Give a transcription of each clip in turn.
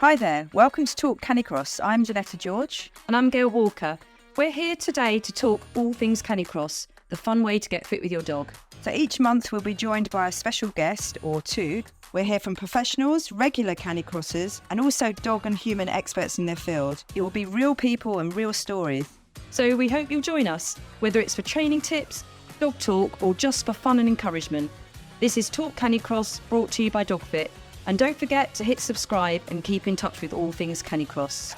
Hi there, welcome to Talk Canicross. I'm Janetta George. And I'm Gail Walker. We're here today to talk all things Canicross, the fun way to get fit with your dog. So each month we'll be joined by a special guest or two. We'll hear from professionals, regular Canicrossers, and also dog and human experts in their field. It will be real people and real stories. So we hope you'll join us, whether it's for training tips, dog talk, or just for fun and encouragement. This is Talk Canicross, brought to you by DogFit. And don't forget to hit subscribe and keep in touch with all things Canicross.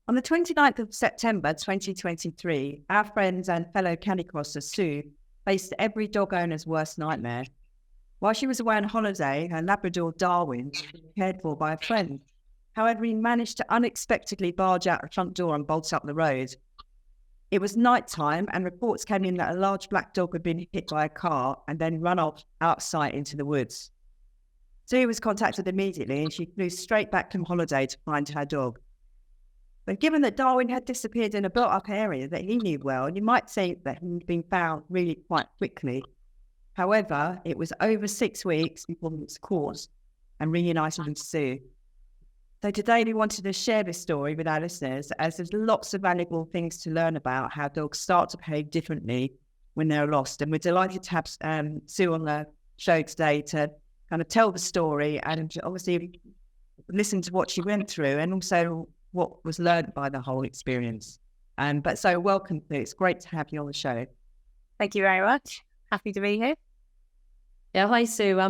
On the 29th of September 2023, our friends and fellow Canicrosser Sue faced every dog owner's worst nightmare. While she was away on holiday, her Labrador Darwin was being cared for by a friend. However, he managed to unexpectedly barge out the front door and bolt up the road. It was nighttime, and reports came in that a large black dog had been hit by a car and then run off out of sight into the woods. Sue was contacted immediately and she flew straight back from holiday to find her dog. But given that Darwin had disappeared in a built-up area that he knew well, you might say that he'd been found really quite quickly. However, it was over 6 weeks before he was caught and reunited with Sue. So today we wanted to share this story with our listeners, as there's lots of valuable things to learn about how dogs start to behave differently when they're lost. And we're delighted to have Sue on the show today to kind of tell the story and obviously listen to what she went through and also what was learned by the whole experience. But so welcome, Sue. It's great to have you on the show. Thank you very much. Happy to be here. Yeah, hi Sue.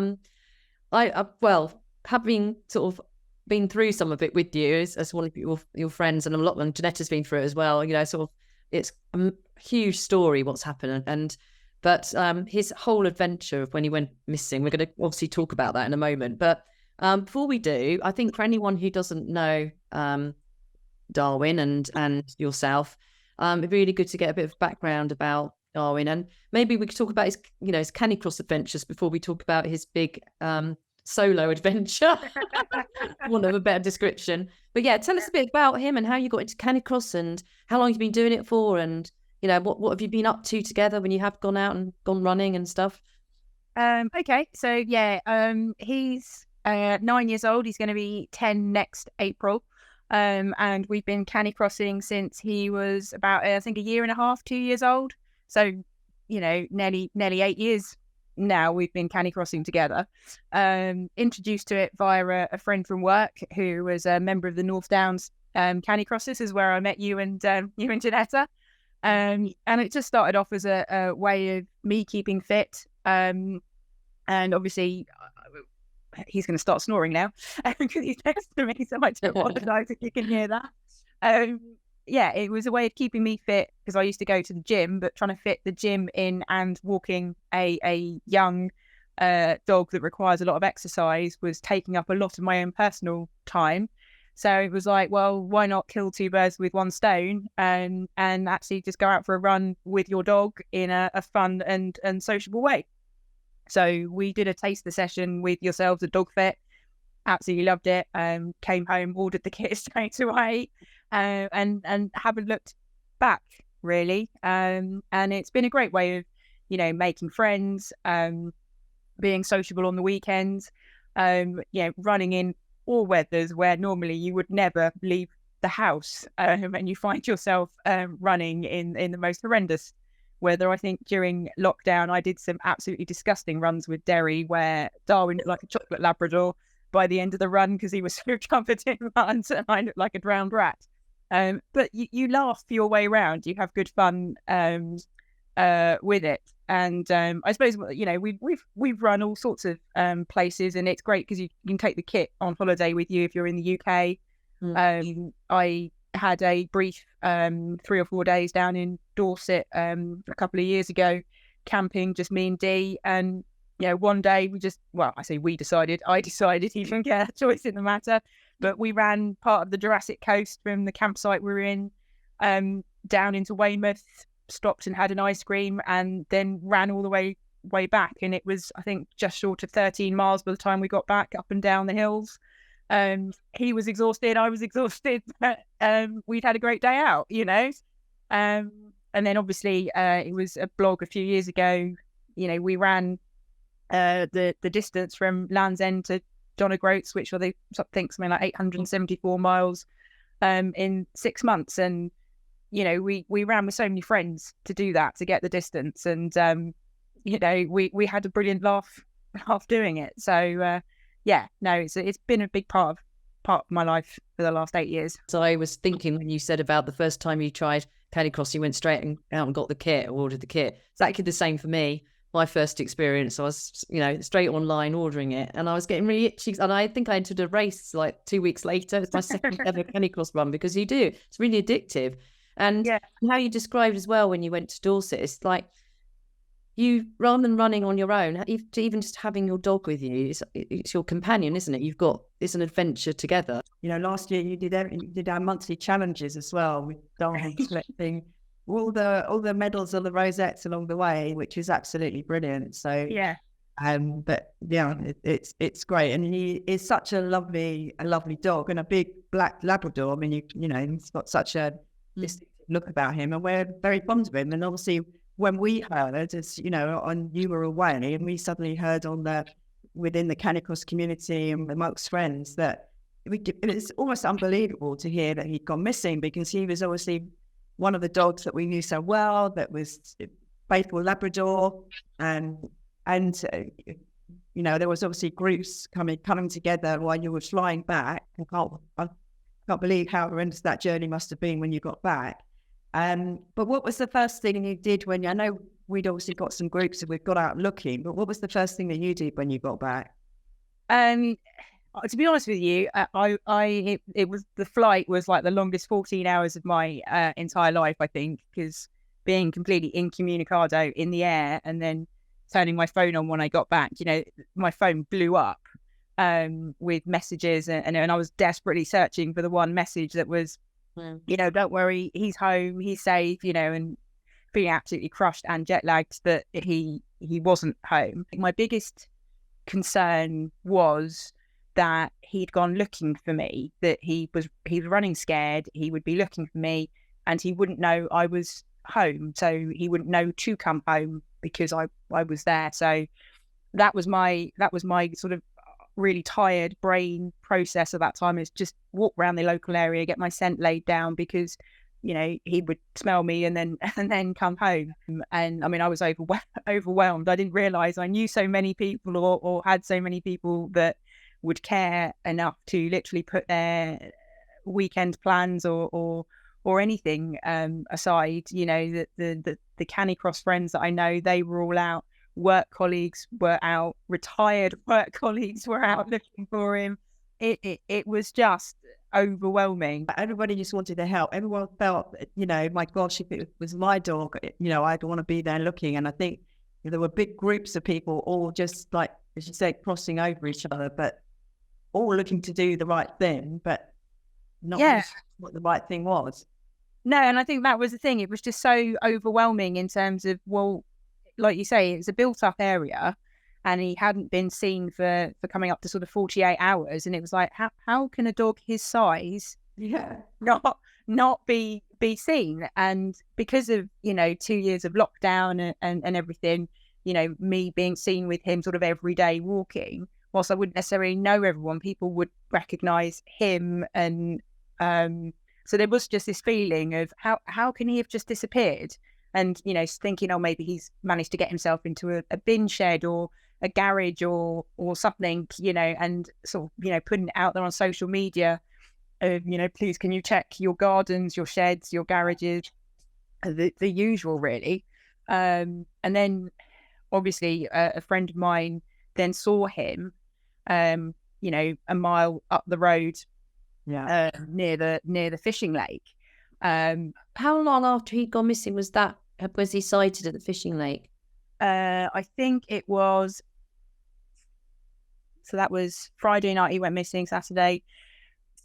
I having sort of been through some of it with you as one of your friends, and a lot, and Janetta's been through it as well. You know, sort of, it's a huge story what's happened, but his whole adventure of when he went missing, we're going to obviously talk about that in a moment. But before we do, I think for anyone who doesn't know Darwin and yourself, it'd be really good to get a bit of background about Darwin, and maybe we could talk about his Canicross adventures before we talk about his big solo adventure. Want of a better description. But yeah, tell us a bit about him and how you got into Canicross and how long you've been doing it for, and what have you been up to together when you have gone out and gone running and stuff? Okay, so yeah, he's 9 years old. He's going to be 10 next April. And we've been Canicrossing since he was about, I think, a year and a half, 2 years old. So, nearly 8 years now we've been Canicrossing together. Introduced to it via a friend from work who was a member of the North Downs Canicrossers, is where I met you and Janetta. And it just started off as a way of me keeping fit. And obviously, he's going to start snoring now because he's next to me, so I do apologise if you can hear that. It was a way of keeping me fit because I used to go to the gym, but trying to fit the gym in and walking a young dog that requires a lot of exercise was taking up a lot of my own personal time. So it was like, well, why not kill two birds with one stone and actually just go out for a run with your dog in a fun and sociable way. So we did a taster session with yourselves at DogFit. Absolutely loved it. Came home, ordered the kit straight away, and haven't looked back really. And it's been a great way of, making friends, being sociable on the weekends, running in all weathers where normally you would never leave the house, and you find yourself running in the most horrendous weather. I think during lockdown I did some absolutely disgusting runs with Derry where Darwin looked like a chocolate Labrador by the end of the run because he was so covered in mud and I looked like a drowned rat. But you laugh your way around, you have good fun with it. And I suppose, we've run all sorts of places, and it's great because you can take the kit on holiday with you if you're in the UK. I had a brief 3 or 4 days down in Dorset a couple of years ago, camping, just me and Dee. And one day I decided, he didn't get a choice in the matter, but we ran part of the Jurassic Coast from the campsite we were in down into Weymouth, stopped and had an ice cream, and then ran all the way back. And it was, I think, just short of 13 miles by the time we got back, up and down the hills. He was exhausted, I was exhausted, but we'd had a gret day out, and then obviously it was a blog a few years ago. We ran the distance from Land's End to John O'Groats, which I think something like 874 miles in 6 months. And, you know, we ran with so many friends to do that, to get the distance. And, you know, we had a brilliant laugh doing it. So, it's been a big part of my life for the last 8 years. So I was thinking when you said about the first time you tried Canicross, you went straight out and got the kit, or ordered the kit. It's actually the same for me. My first experience, I was, you know, straight online ordering it, and I was getting really itchy. And I think I entered a race like 2 weeks later. It's my second ever Canicross run, because it's really addictive. And how you described as well when you went to Dorset, it's like you, rather than running on your own, even just having your dog with you, it's your companion, isn't it? It's an adventure together. You know, last year you did our monthly challenges as well, with Darwin collecting all the medals, all the rosettes along the way, which is absolutely brilliant. So but yeah, it's great, and he is such a lovely dog, and a big black Labrador. I mean, you know, he's got such a distinctive look about him, and we're very fond of him. And obviously, when we heard, as you know, you were away, and we suddenly heard within the Canicross community and amongst friends that it's almost unbelievable to hear that he'd gone missing, because he was obviously one of the dogs that we knew so well, that was faithful Labrador, and you know, there was obviously groups coming together while you were flying back. I can't believe how horrendous that journey must have been when you got back. But what was the first thing you did I know we'd obviously got some groups and we'd got out looking, but what was the first thing that you did when you got back? To be honest with you, the flight was like the longest 14 hours of my entire life, I think, because being completely incommunicado in the air and then turning my phone on when I got back, you know, my phone blew up with messages, and I was desperately searching for the one message that was, you know, don't worry, he's home, he's safe, you know, and feeling absolutely crushed and jet lagged that he wasn't home. My biggest concern was that he'd gone looking for me, that he was running scared, he would be looking for me, and he wouldn't know I was home, so he wouldn't know to come home because I was there. So that was my sort of really tired brain process at that time, is just walk around the local area, get my scent laid down, because, you know, he would smell me and then come home. And I mean, I was overwhelmed. I didn't realize I knew so many people or had so many people that would care enough to literally put their weekend plans or anything aside. You know, the Canicross friends that I know, they were all out. Work colleagues were out. Retired work colleagues were out looking for him. It was just overwhelming. Everybody just wanted to help. Everyone felt, you know, my gosh, if it was my dog, you know, I'd want to be there looking. And I think there were big groups of people all just, like, as you said, crossing over each other, but all looking to do the right thing, but not what the right thing was. No, and I think that was the thing. It was just so overwhelming in terms of, well, like you say, it was a built-up area, and he hadn't been seen for coming up to sort of 48 hours. And it was like, how can a dog his size not be seen? And because of, you know, 2 years of lockdown and everything, you know, me being seen with him sort of every day walking, whilst I wouldn't necessarily know everyone, people would recognise him. And so there was just this feeling of how can he have just disappeared? And, you know, thinking, oh, maybe he's managed to get himself into a bin shed or a garage or something, you know, and sort of, you know, putting it out there on social media, you know, please, can you check your gardens, your sheds, your garages, the usual, really. And then obviously a friend of mine then saw him, you know, a mile up the road, near the fishing lake. How long after he'd gone missing was he sighted at the fishing lake? I think it was, so that was Friday night he went missing, Saturday,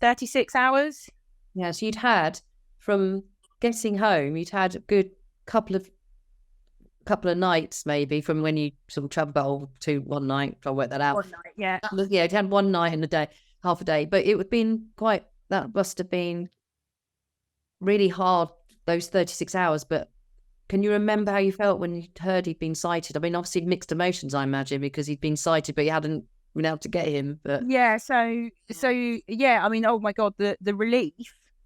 36 hours. Yeah, so you'd had, from getting home, you'd had a good couple of nights maybe from when you sort of travelled to one night. I'll work that out. One night, yeah. Yeah, you'd had one night in the day, half a day, but it would have been that must have been really hard, those 36 hours. But can you remember how you felt when you heard he'd been sighted? I mean, obviously mixed emotions, I imagine, because he'd been sighted, but he hadn't been able to get him. But yeah, so yeah, I mean, oh my God, the relief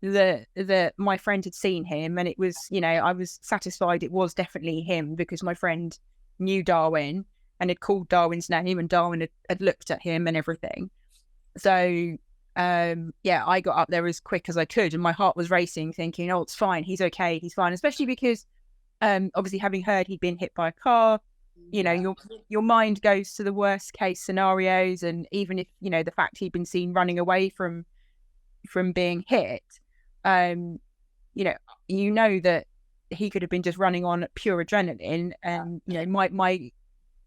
that my friend had seen him, and it was, you know, I was satisfied it was definitely him, because my friend knew Darwin and had called Darwin's name, and Darwin had looked at him and everything. So yeah, I got up there as quick as I could, and my heart was racing, thinking, oh, it's fine, he's okay, he's fine, especially because obviously having heard he'd been hit by a car, you know, your mind goes to the worst case scenarios. And even if, you know, the fact he'd been seen running away from being hit, you know that he could have been just running on pure adrenaline. And you know, my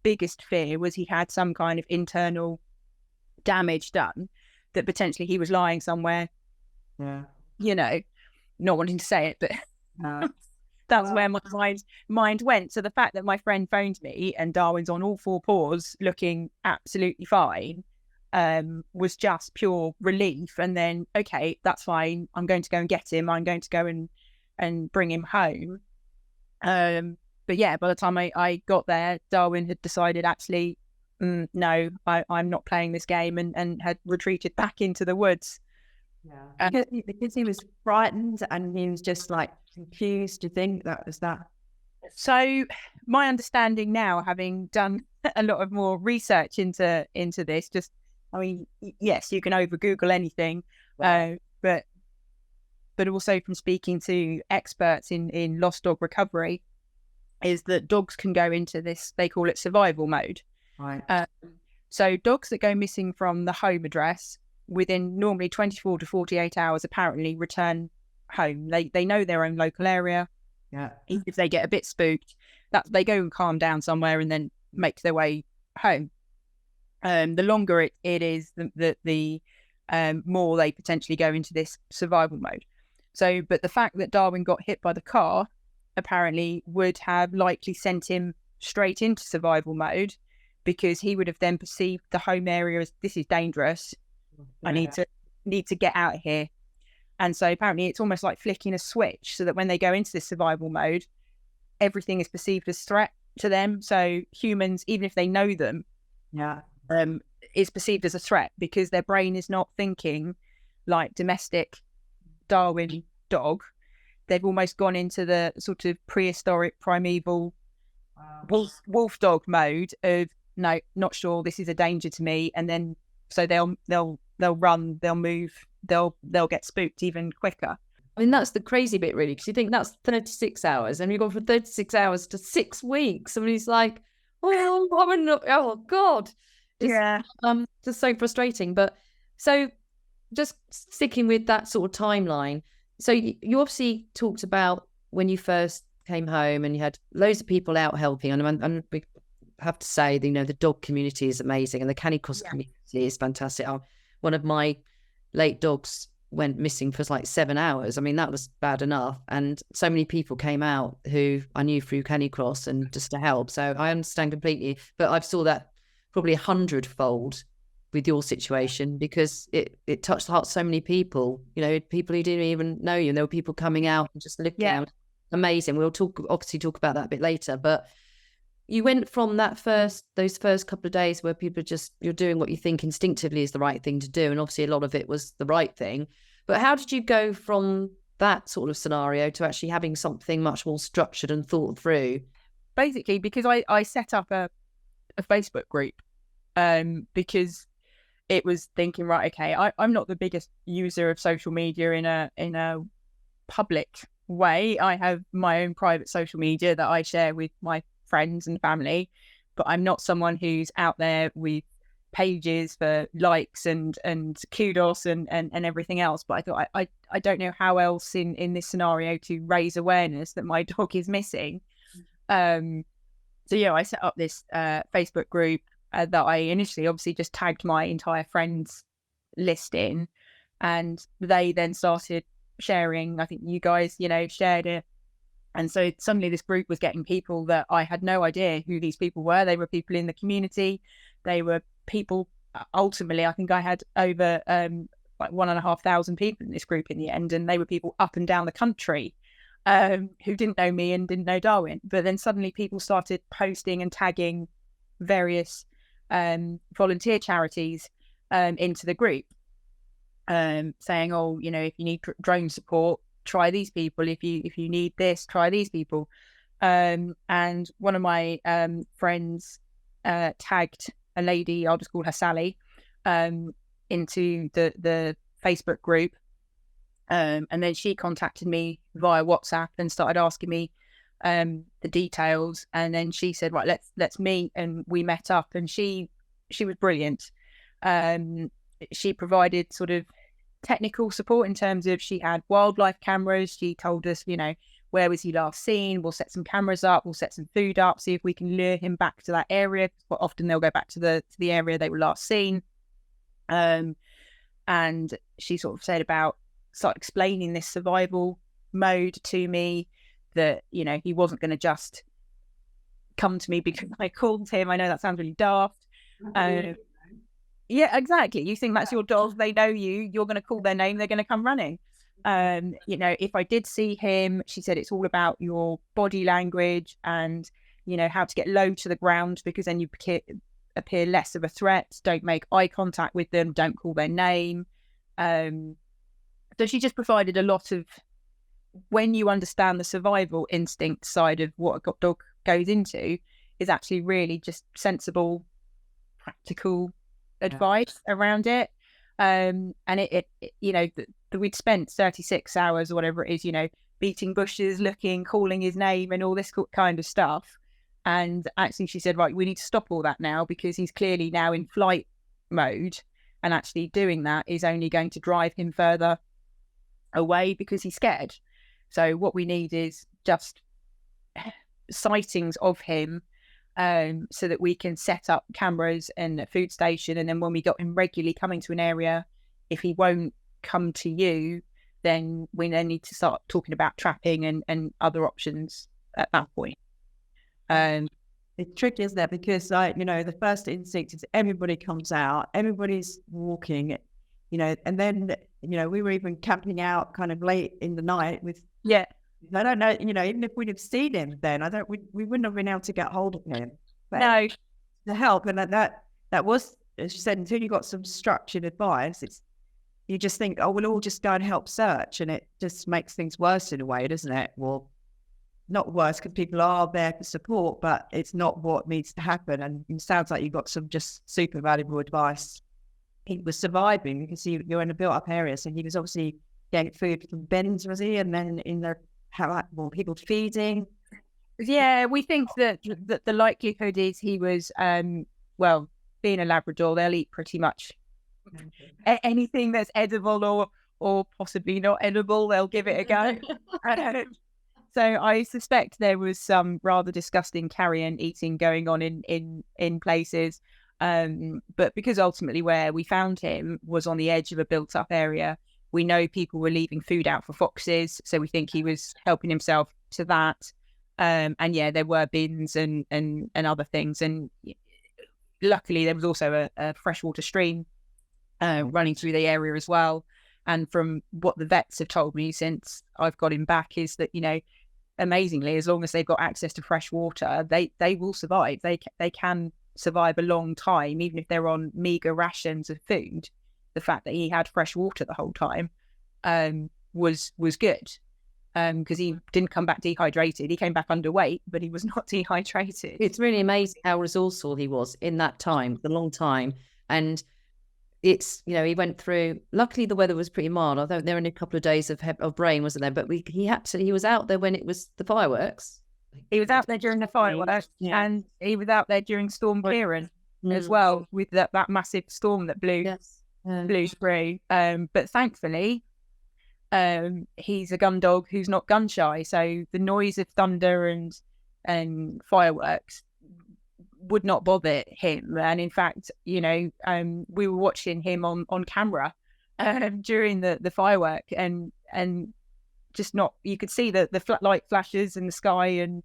biggest fear was he had some kind of internal damage done, that potentially he was lying somewhere, you know, not wanting to say it, but that's where my mind went. So the fact that my friend phoned me and Darwin's on all four paws looking absolutely fine was just pure relief. And then, okay, that's fine, I'm going to go and get him, I'm going to go and bring him home. But yeah, by the time I got there, Darwin had decided, actually, no, I'm not playing this game, and had retreated back into the woods. Because he was frightened and he was just like confused. Do you think that was that? So my understanding now, having done a lot of more research into this, just, I mean, yes, you can over Google anything, but also from speaking to experts in lost dog recovery, is that dogs can go into this, they call it survival mode. Right. So dogs that go missing from the home address within normally 24 to 48 hours apparently return home. They know their own local area. Yeah. If they get a bit spooked, that they go and calm down somewhere and then make their way home. The longer it is, the more they potentially go into this survival mode. So, but the fact that Darwin got hit by the car apparently would have likely sent him straight into survival mode, because he would have then perceived the home area as, this is dangerous. I need to get out of here. And so apparently it's almost like flicking a switch, so that when they go into this survival mode, everything is perceived as threat to them. So humans, even if they know them, is perceived as a threat, because their brain is not thinking like domestic Darwin dog. They've almost gone into the sort of prehistoric, primeval wolf dog mode of, no, not sure, this is a danger to me. And then so they'll run, they'll move, they'll get spooked even quicker. I mean, that's the crazy bit, really, because you think that's 36 hours, and you've gone from 36 hours to 6 weeks. I mean, it's like, oh God. It's, just so frustrating. But so just sticking with that sort of timeline. So you obviously talked about when you first came home and you had loads of people out helping. And we have to say, you know, the dog community is amazing, and the Canicross community is fantastic. One of my late dogs went missing for like 7 hours. I mean, that was bad enough. And so many people came out who I knew through Canicross and just to help. So I understand completely, but I've saw that probably 100-fold with your situation, because it touched the heart of so many people, you know, people who didn't even know you. And there were people coming out and just looking out. Amazing. We'll obviously talk about that a bit later, but you went from those first couple of days where people you're doing what you think instinctively is the right thing to do. And obviously a lot of it was the right thing. But how did you go from that sort of scenario to actually having something much more structured and thought through? Basically, because I set up a Facebook group, because it was thinking, right, okay, I'm not the biggest user of social media in a public way. I have my own private social media that I share with my friends and family, but I'm not someone who's out there with pages for likes and kudos and everything else. But I thought I don't know how else in this scenario to raise awareness that my dog is missing. So yeah, I set up this Facebook group that I initially obviously just tagged my entire friends list in, and they then started sharing. I think you guys, you know, shared it. And so suddenly this group was getting people that I had no idea who these people were. They were people in the community. They were people, ultimately, I think I had over like 1,500 people in this group in the end. And they were people up and down the country who didn't know me and didn't know Darwin. But then suddenly people started posting and tagging various volunteer charities into the group, saying, oh, you know, if you need drone support, try these people. If you need this, try these people. And one of my friends tagged a lady, I'll just call her Sally, into the Facebook group. And then she contacted me via WhatsApp and started asking me the details. And then she said, right, let's meet. And we met up, and she was brilliant. She provided sort of technical support in terms of, she had wildlife cameras. She told us, you know, where was he last seen? We'll set some cameras up. We'll set some food up. See if we can lure him back to that area. Quite often they'll go back to the area they were last seen. And she sort of said about, start explaining this survival mode to me, that, you know, he wasn't going to just come to me because I called him. I know that sounds really daft. Yeah, exactly. You think that's your dog, they know you, you're going to call their name, they're going to come running. You know, if I did see him, she said it's all about your body language and, you know, how to get low to the ground, because then you appear less of a threat. Don't make eye contact with them, don't call their name. So she just provided a lot of, when you understand the survival instinct side of what a dog goes into, is actually really just sensible, practical advice around it. And it you know, we'd spent 36 hours or whatever it is, you know, beating bushes, looking, calling his name and all this kind of stuff. And actually she said, right, we need to stop all that now, because he's clearly now in flight mode, and actually doing that is only going to drive him further away because he's scared. So what we need is just sightings of him, so that we can set up cameras and a food station. And then when we got him regularly coming to an area, if he won't come to you, then we then need to start talking about trapping and other options at that point. It's tricky, isn't it? Because, like, you know, the first instinct is everybody comes out, everybody's walking, you know, and then, you know, we were even camping out kind of late in the night with, I don't know, you know, even if we'd have seen him then, we wouldn't have been able to get hold of him. But No. The help, and that was, as you said, until you got some structured advice, you just think, oh, we'll all just go and help search, and it just makes things worse in a way, doesn't it? Well, not worse, because people are there for support, but it's not what needs to happen. And it sounds like you got some just super valuable advice. He was surviving because you're in a built-up area, so he was obviously getting food from bins, was he? And then in the people feeding. Yeah, we think that the likelihood is he was, well, being a Labrador, they'll eat pretty much anything that's edible or possibly not edible. They'll give it a go. So I suspect there was some rather disgusting carrion eating going on in places. But because ultimately where we found him was on the edge of a built-up area, we know people were leaving food out for foxes, so we think he was helping himself to that. And yeah, there were bins and other things. And luckily there was also a freshwater stream running through the area as well. And from what the vets have told me since I've got him back is that, you know, amazingly, as long as they've got access to fresh water, they will survive. They can survive a long time, even if they're on meager rations of food. The fact that he had fresh water the whole time was good, because he didn't come back dehydrated. He came back underweight, but he was not dehydrated. It's really amazing how resourceful he was in that time, the long time. And it's, you know, he went through, luckily the weather was pretty mild. I think there were only a couple of days of rain, wasn't there? But he was out there when it was the fireworks. He was out there during the fireworks, and he was out there during Storm Kieran as well, with that massive storm that blew through. But thankfully, he's a gun dog who's not gun shy, so the noise of thunder and fireworks would not bother him. And in fact, you know, we were watching him on camera during the firework, and just not, you could see the light flashes in the sky, and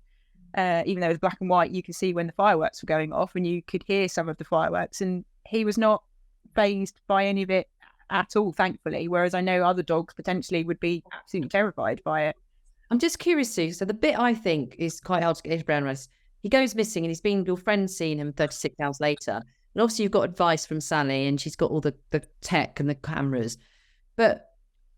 even though it was black and white, you could see when the fireworks were going off, and you could hear some of the fireworks, and he was not fazed by any of it at all, thankfully, whereas I know other dogs potentially would be absolutely terrified by it. I'm just curious, Sue. So the bit I think is quite hard to get his brain around is he goes missing, and your friend's seen him 36 hours later. And obviously you've got advice from Sally, and she's got all the tech and the cameras. But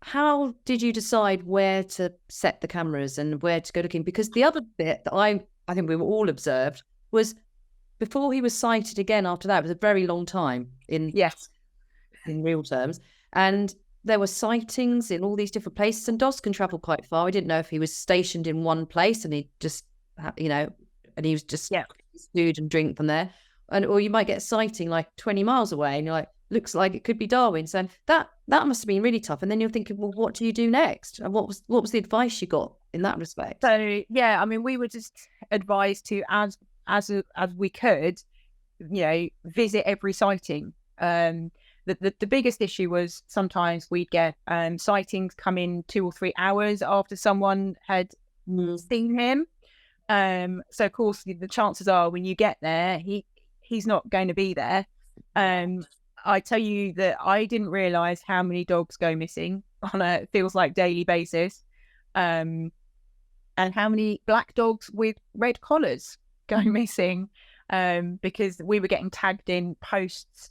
how did you decide where to set the cameras and where to go looking? Because the other bit that I think we were all observed was before he was sighted again after that, it was a very long time in real terms. And there were sightings in all these different places, and dogs can travel quite far. I didn't know if he was stationed in one place and he just, and he was just food and drink from there. Or you might get a sighting like 20 miles away and you're like, looks like it could be Darwin. So that must have been really tough. And then you're thinking, well, what do you do next? And what was the advice you got in that respect? So yeah, I mean, we were just advised to, as we could, visit every sighting. The biggest issue was sometimes we'd get sightings come in 2 or 3 hours after someone had seen him. So of course the chances are when you get there, he's not going to be there. I tell you that I didn't realise how many dogs go missing on a feels like daily basis, and how many black dogs with red collars go missing, because we were getting tagged in posts,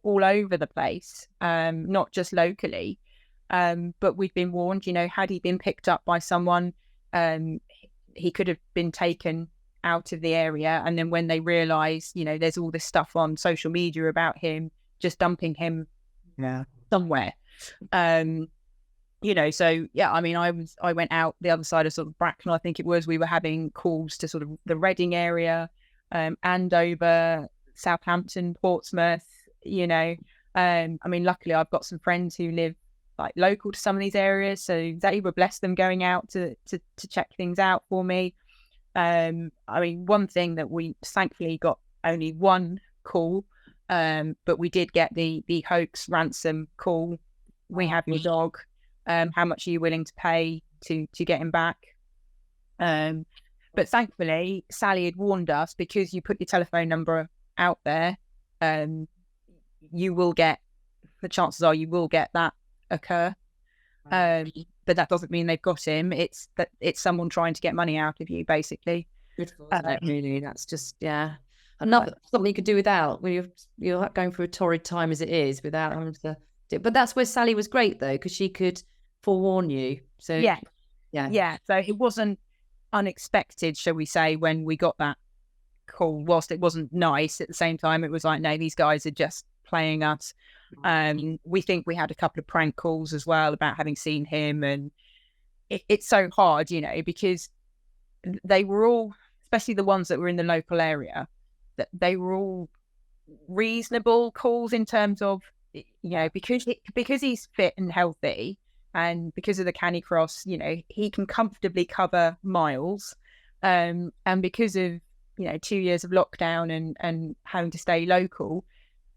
all over the place, not just locally, but we'd been warned, had he been picked up by someone, he could have been taken out of the area, and then when they realised, there's all this stuff on social media about him, just dumping him somewhere. So yeah, I mean, I went out the other side of sort of Bracknell, I think it was. We were having calls to sort of the Reading area, Andover, Southampton, Portsmouth. I mean, luckily I've got some friends who live like local to some of these areas, so they were blessed them going out to check things out for me. I mean, one thing that we thankfully got only one call, but we did get the hoax ransom call. We have your dog. How much are you willing to pay to get him back? But thankfully, Sally had warned us, because you put your telephone number out there, you will get, the chances are you will get that occur. But that doesn't mean they've got him. It's someone trying to get money out of you, basically. Really, that's just another something you could do without, when you're going through a torrid time as it is, without having to do. But that's where Sally was great though, because she could forewarn you. So yeah. So it wasn't unexpected, shall we say, when we got that call. Whilst it wasn't nice, at the same time it was like, no, these guys are just playing us. We think we had a couple of prank calls as well about having seen him, and it's so hard, because they were all, especially the ones that were in the local area, that they were all reasonable calls in terms of, because he's fit and healthy, and because of the Canicross, he can comfortably cover miles, and because of 2 years of lockdown and having to stay local,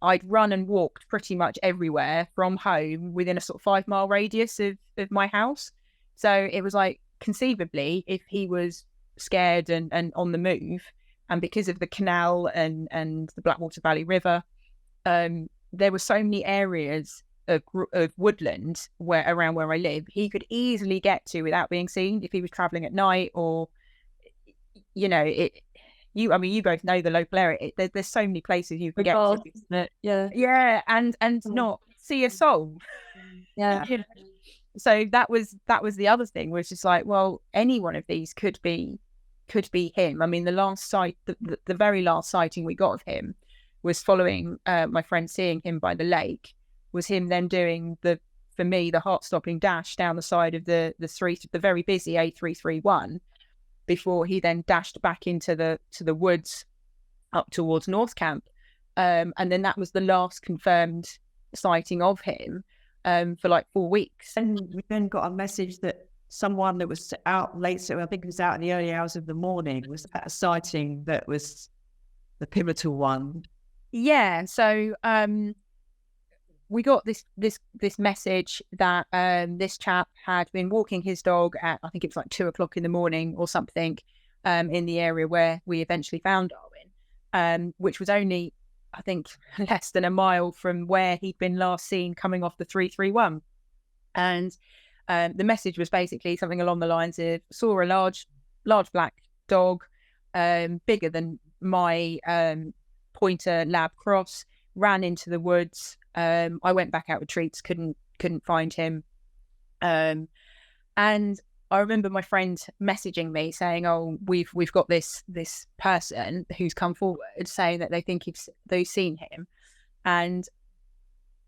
I'd run and walked pretty much everywhere from home within a sort of 5 mile radius of my house. So it was like, conceivably, if he was scared and on the move, and because of the canal and the Blackwater Valley River, there were so many areas of woodland around where I live, he could easily get to without being seen if he was travelling at night, or I mean, you both know the local area. There's so many places you can get to. And not see a soul. So that was the other thing, was just like, well, any one of these could be him. I mean, the very last sighting we got of him was following my friend seeing him by the lake. Was him then doing for me the heart-stopping dash down the side of the very busy A331. Before he then dashed back into the woods up towards North Camp. And then that was the last confirmed sighting of him for like 4 weeks. And we then got a message that someone that was out late, so I think it was out in the early hours of the morning, was at a sighting that was the pivotal one. Yeah, so we got this message that this chap had been walking his dog at, I think it was like 2 o'clock in the morning or something, in the area where we eventually found Darwin, which was only, I think, less than a mile from where he'd been last seen coming off the 331. And the message was basically something along the lines of, saw a large black dog, bigger than my pointer lab cross, ran into the woods. I went back out with treats, couldn't find him. And I remember my friend messaging me saying, "Oh, we've got this person who's come forward saying that they think they've seen him." And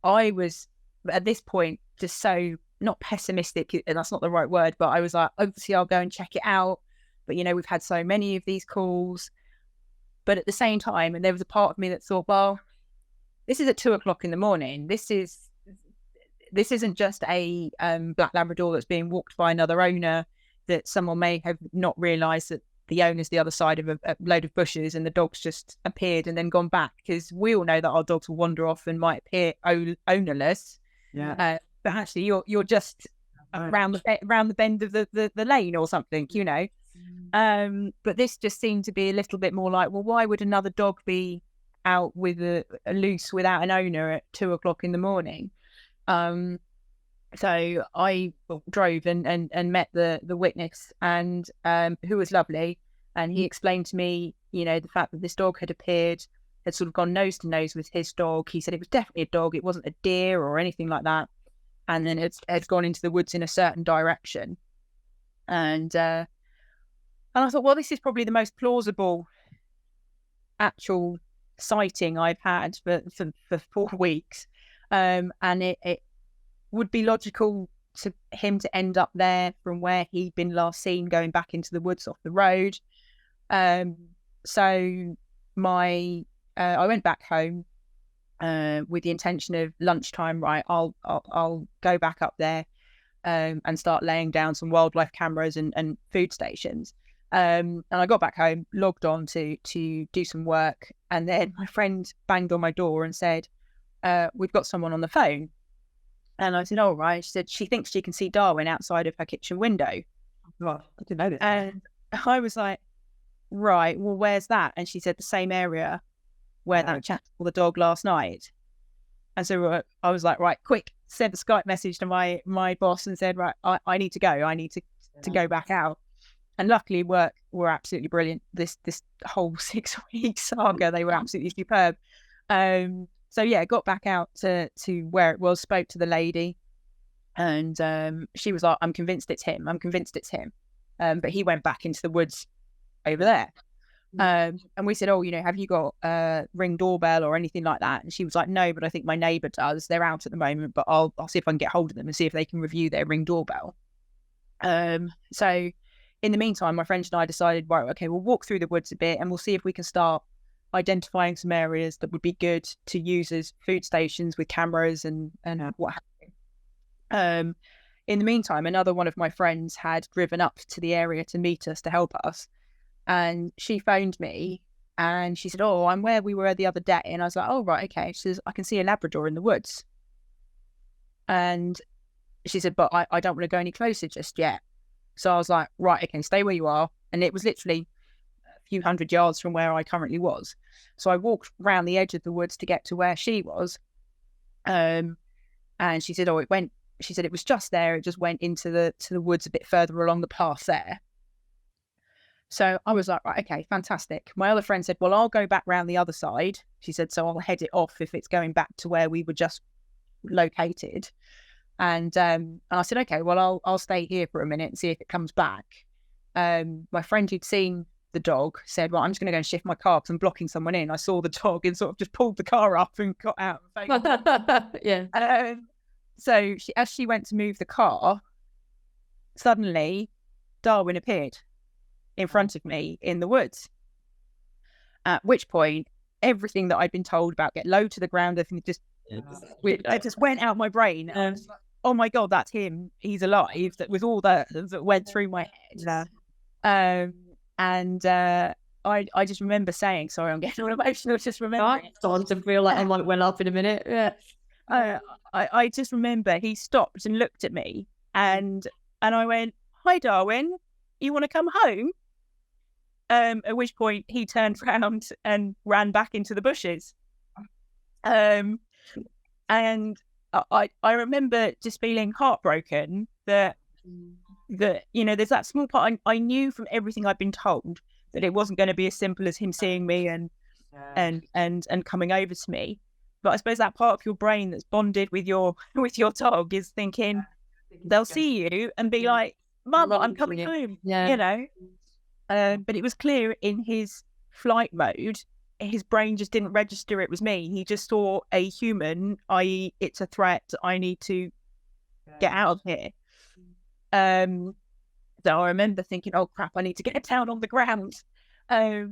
I was at this point just so not pessimistic, and that's not the right word, but I was like, obviously I'll go and check it out. But we've had so many of these calls. But at the same time, and there was a part of me that thought, well, this is at 2:00 in the morning. This isn't just a black Labrador that's being walked by another owner that someone may have not realised that the owner's the other side of a load of bushes and the dog's just appeared and then gone back, because we all know that our dogs will wander off and might appear ownerless. Yeah. But actually you're just around the bend of the lane or something, But this just seemed to be a little bit more like, well, why would another dog be out with a loose without an owner at 2:00 in the morning? So I drove and met the witness, and who was lovely, and he explained to me, the fact that this dog had appeared, had sort of gone nose to nose with his dog. He said it was definitely a dog, it wasn't a deer or anything like that, and then it had gone into the woods in a certain direction. And I thought, well, this is probably the most plausible actual sighting I've had for 4 weeks. And it would be logical to him to end up there from where he'd been last seen, going back into the woods off the road. So I went back home with the intention of lunchtime, right, I'll go back up there and start laying down some wildlife cameras and food stations. And I got back home, logged on to do some work, and then my friend banged on my door and said, "We've got someone on the phone." And I said, "Oh, right." She said she thinks she can see Darwin outside of her kitchen window. Well, I didn't know this. And I was like, "Right, well, where's that?" And she said the same area where that chap saw the dog last night. And so I was like, right, quick, sent a Skype message to my boss and said, right, I need to go. I need to go back out. And luckily work were absolutely brilliant. This whole 6-week saga, they were absolutely superb. So yeah, got back out to where it was, spoke to the lady, and she was like, I'm convinced it's him. But he went back into the woods over there. And we said, oh, have you got a Ring doorbell or anything like that? And she was like, no, but I think my neighbour does. They're out at the moment, but I'll see if I can get hold of them and see if they can review their Ring doorbell. So in the meantime, my friend and I decided, right, okay, we'll walk through the woods a bit and we'll see if we can start identifying some areas that would be good to use as food stations with cameras and what have you. In the meantime, another one of my friends had driven up to the area to meet us, to help us. And she phoned me and she said, oh, I'm where we were the other day. And I was like, oh, right, okay. She says, I can see a Labrador in the woods. And she said, but I don't want to go any closer just yet. So I was like, right, okay, stay where you are. And it was literally a few hundred yards from where I currently was. So I walked around the edge of the woods to get to where she was. And she said, she said it was just there. It just went into the woods a bit further along the path there. So I was like, right, okay, fantastic. My other friend said, well, I'll go back round the other side. She said, so I'll head it off if it's going back to where we were just located. And I said, okay, well, I'll stay here for a minute and see if it comes back. My friend who'd seen the dog said, well, I'm just going to go and shift my car because I'm blocking someone in. I saw the dog and sort of just pulled the car up and got out. Yeah. So as she went to move the car, suddenly Darwin appeared in front of me in the woods. At which point, everything that I'd been told about get low to the ground, it just went out my brain. And I was like, oh my God, that's him. He's alive. That was all that went through my head. Yeah. I just remember saying, sorry, I'm getting all emotional just remembering. I'm starting to feel like I might well up in a minute. Yeah. I just remember he stopped and looked at me and I went, hi, Darwin, you want to come home? At which point he turned around and ran back into the bushes. And I remember just feeling heartbroken that there's that small part I knew from everything I'd been told that it wasn't going to be as simple as him seeing me and and coming over to me. But I suppose that part of your brain that's bonded with your dog is thinking they'll see you and be like, Mum, I'm coming home, you know. But it was clear in his flight mode, his brain just didn't register it was me. He just saw a human, i.e. it's a threat, I need to get out of here. So I remember thinking, oh crap, I need to get down on the ground. So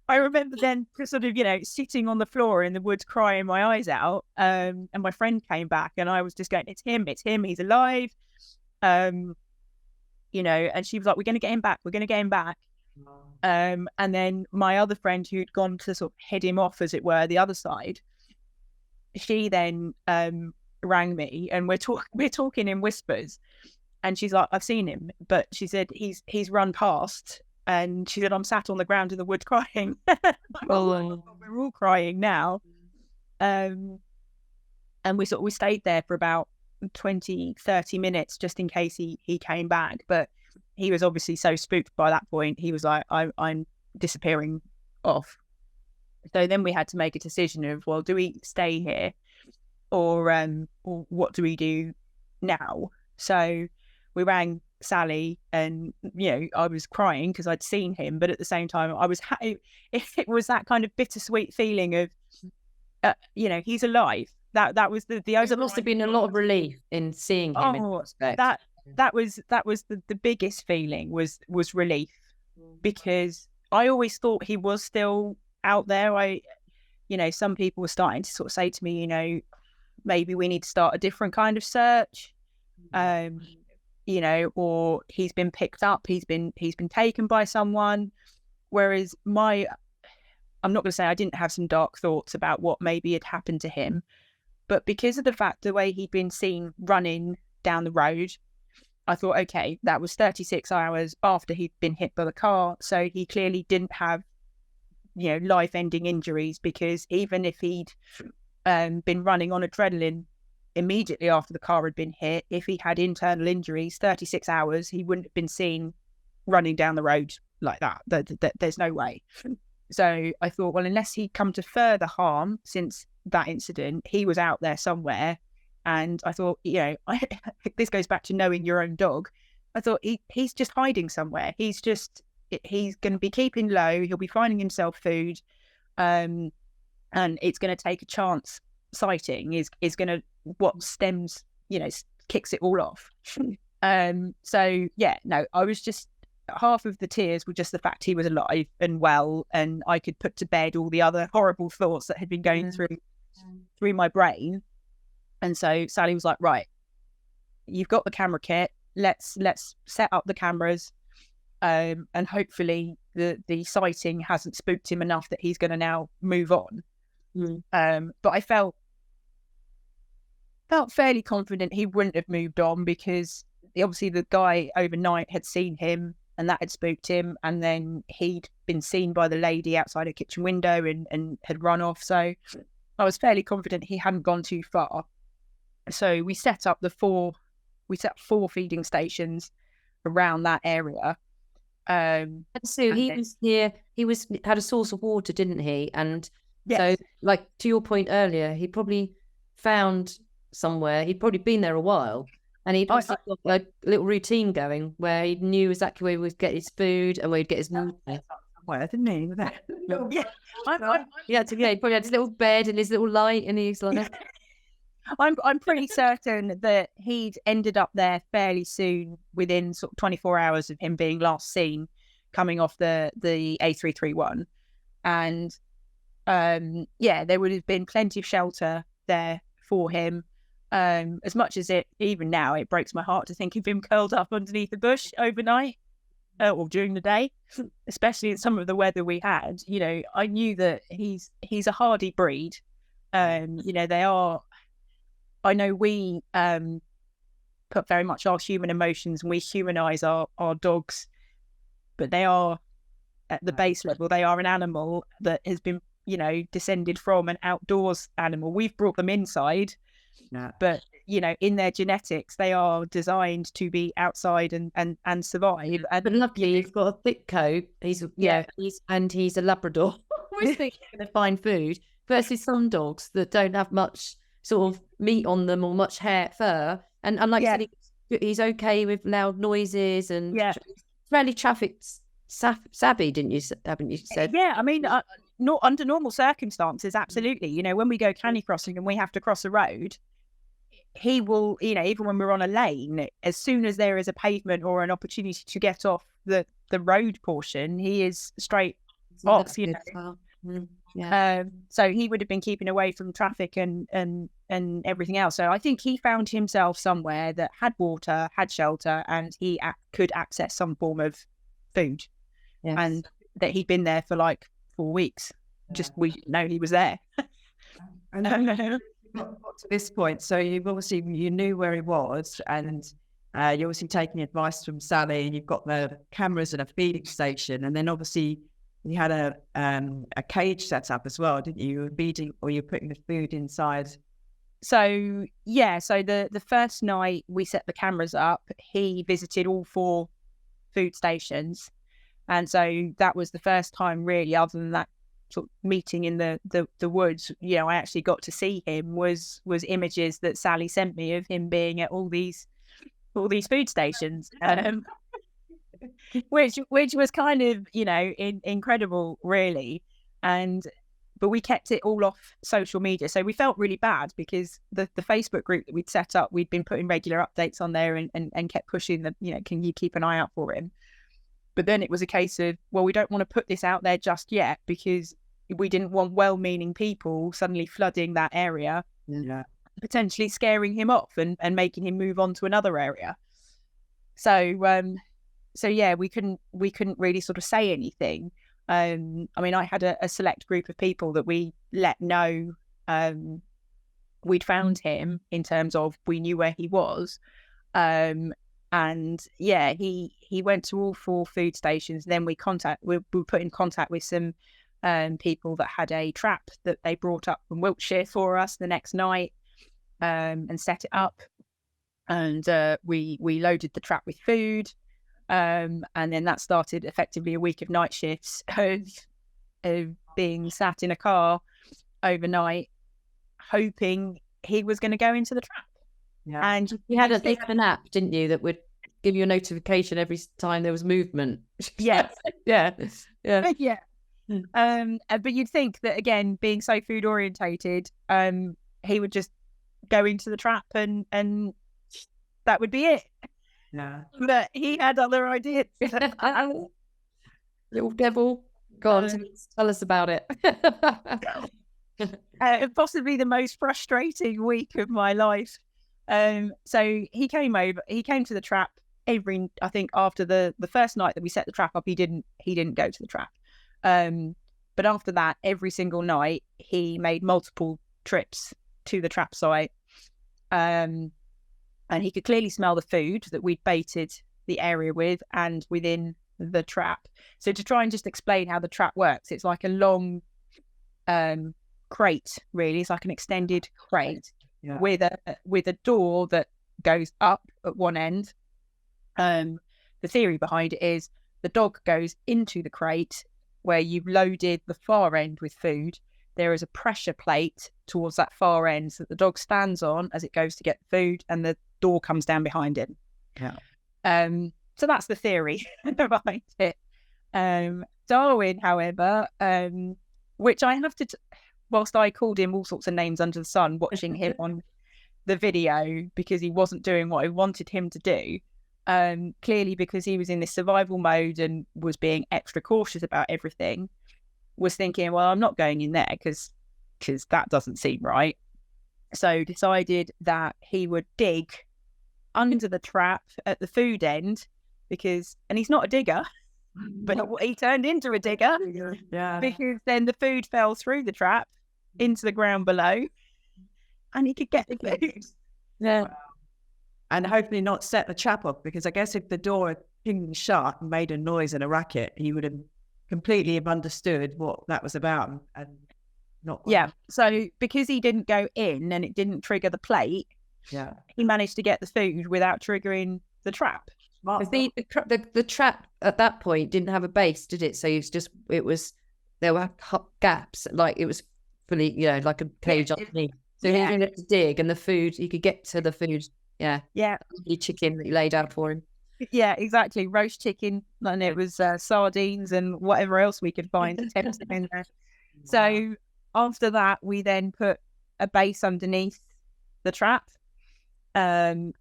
I remember then sort of, sitting on the floor in the woods crying my eyes out. And my friend came back and I was just going, it's him, he's alive. And she was like, we're going to get him back. And then my other friend who'd gone to sort of head him off, as it were, the other side, she then rang me and we're talking in whispers. And she's like, I've seen him, but she said, he's run past. And she said, I'm sat on the ground in the wood crying. We're all crying now. And we stayed there for about 20, 30 minutes just in case he came back. But he was obviously so spooked by that point. He was like, I'm disappearing off. So then we had to make a decision of, well, do we stay here or what do we do now? So we rang Sally and, I was crying because I'd seen him, but at the same time, I was, it was that kind of bittersweet feeling of, he's alive. That was the there must have been a lot of relief in seeing him. That was the biggest feeling was relief, because I always thought he was still out there. Some people were starting to sort of say to me, maybe we need to start a different kind of search, or he's been picked up, he's been taken by someone. Whereas I'm not going to say I didn't have some dark thoughts about what maybe had happened to him, but because of the way he'd been seen running down the road, I thought, okay, that was 36 hours after he'd been hit by the car. So he clearly didn't have, life-ending injuries, because even if he'd been running on adrenaline immediately after the car had been hit, if he had internal injuries, 36 hours, he wouldn't have been seen running down the road like that. There's no way. So I thought, well, unless he'd come to further harm since that incident, he was out there somewhere. And I thought, this goes back to knowing your own dog. I thought he's just hiding somewhere. He's going to be keeping low. He'll be finding himself food. And it's going to take a chance sighting is going to, what stems, kicks it all off. So yeah, no, I was just, half of the tears were just the fact he was alive and well, and I could put to bed all the other horrible thoughts that had been going through my brain. And so Sally was like, right, you've got the camera kit, let's set up the cameras, and hopefully the sighting hasn't spooked him enough that he's going to now move on. But I felt fairly confident he wouldn't have moved on, because obviously the guy overnight had seen him and that had spooked him, and then he'd been seen by the lady outside her kitchen window and had run off. So I was fairly confident he hadn't gone too far. So we set up 4 feeding stations around that area. And Sue, he had a source of water, didn't he? And yes. So, like, to your point earlier, he probably found somewhere, he'd probably been there a while, and he'd got a little routine going where he knew exactly where he would get his food and where he'd get his water. Well, didn't he? With that? He probably had his little bed and his little light, and he's like, I'm pretty certain that he'd ended up there fairly soon, within sort of 24 hours of him being last seen coming off the A331. And there would have been plenty of shelter there for him. As much as even now, it breaks my heart to think of him curled up underneath a bush overnight or during the day, especially in some of the weather we had. I knew that he's a hardy breed. They are. I know we put very much our human emotions and we humanize our dogs, but they are, at the base level, they are an animal that has been, descended from an outdoors animal. We've brought them inside, But, you know, in their genetics, they are designed to be outside and survive. But luckily, he's got a thick coat. He's he's a Labrador. Always think he's going to find food. Versus some dogs that don't have much sort of meat on them or much fur. And like I said, he's okay with loud noises and fairly traffic savvy, haven't you said? Yeah, I mean, not under normal circumstances, absolutely. You know, when we go canicrossing and we have to cross a road, he will, you know, even when we're on a lane, as soon as there is a pavement or an opportunity to get off the road portion, he is straight off, you know. So he would have been keeping away from traffic and everything else. So I think he found himself somewhere that had water, had shelter, and he could access some form of food. Yes. And that he'd been there for like 4 weeks. Just we didn't know he was there. I know. Got to this point, so you knew where he was, and you're obviously taking advice from Sally, and you've got the cameras and a feeding station, and then obviously you had a cage set up as well, didn't you? You were feeding, or you were putting the food inside. So the first night we set the cameras up, he visited all 4 food stations, and so that was the first time really, other than that sort of meeting in the woods, you know, I actually got to see him was images that Sally sent me of him being at all these food stations, which was kind of, you know, incredible really. But we kept it all off social media, so we felt really bad because the Facebook group that we'd set up, we'd been putting regular updates on there and kept pushing them, you know, can you keep an eye out for him? But then it was a case of, well, we don't want to put this out there just yet because we didn't want well-meaning people suddenly flooding that area, potentially scaring him off and making him move on to another area. So yeah, we couldn't really sort of say anything. I mean, I had a select group of people that we let know we'd found him, in terms of we knew where he was. And yeah, he went to all 4 food stations. Then we put in contact with some people that had a trap that they brought up from Wiltshire for us the next night, and set it up. And we loaded the trap with food. And then that started effectively a week of night shifts of being sat in a car overnight, hoping he was going to go into the trap. Yeah. And you had an app, didn't you, that would give you a notification every time there was movement? Yes. Yeah. But you'd think that, again, being so food orientated, he would just go into the trap and that would be it. Yeah. But he had other ideas. Little devil. God, tell us about it. Possibly the most frustrating week of my life. So he came to the trap I think after the first night that we set the trap up, he didn't go to the trap. But after that, every single night he made multiple trips to the trap site. And he could clearly smell the food that we'd baited the area with and within the trap. So to try and just explain how the trap works, it's like a long crate, really. It's like an extended crate with a door that goes up at one end. The theory behind it is the dog goes into the crate where you've loaded the far end with food. There is a pressure plate towards that far end that the dog stands on as it goes to get the food, and the door comes down behind him. Yeah. So that's the theory behind it. Darwin, however, which I have to, whilst I called him all sorts of names under the sun, watching him on the video because he wasn't doing what I wanted him to do, clearly because he was in this survival mode and was being extra cautious about everything, was thinking, well, I'm not going in there because that doesn't seem right. So decided that he would dig under the trap at the food end and he's not a digger, but he turned into a digger because then the food fell through the trap into the ground below and he could get the food. Yeah. And hopefully not set the trap off, because I guess if the door had pinged shut and made a noise and a racket, he would have completely understood what that was about. And Not Yeah. So because he didn't go in and it didn't trigger the plate, Yeah. he managed to get the food without triggering the trap. The trap at that point didn't have a base, did it? So there were gaps, like it was fully, like a cage underneath. So he didn't have to dig, and the food, he could get to the food. Yeah. Yeah. The chicken that you laid out for him. Yeah, exactly. Roast chicken, and it was sardines and whatever else we could find to tempt him in there. So after that, we then put a base underneath the trap. And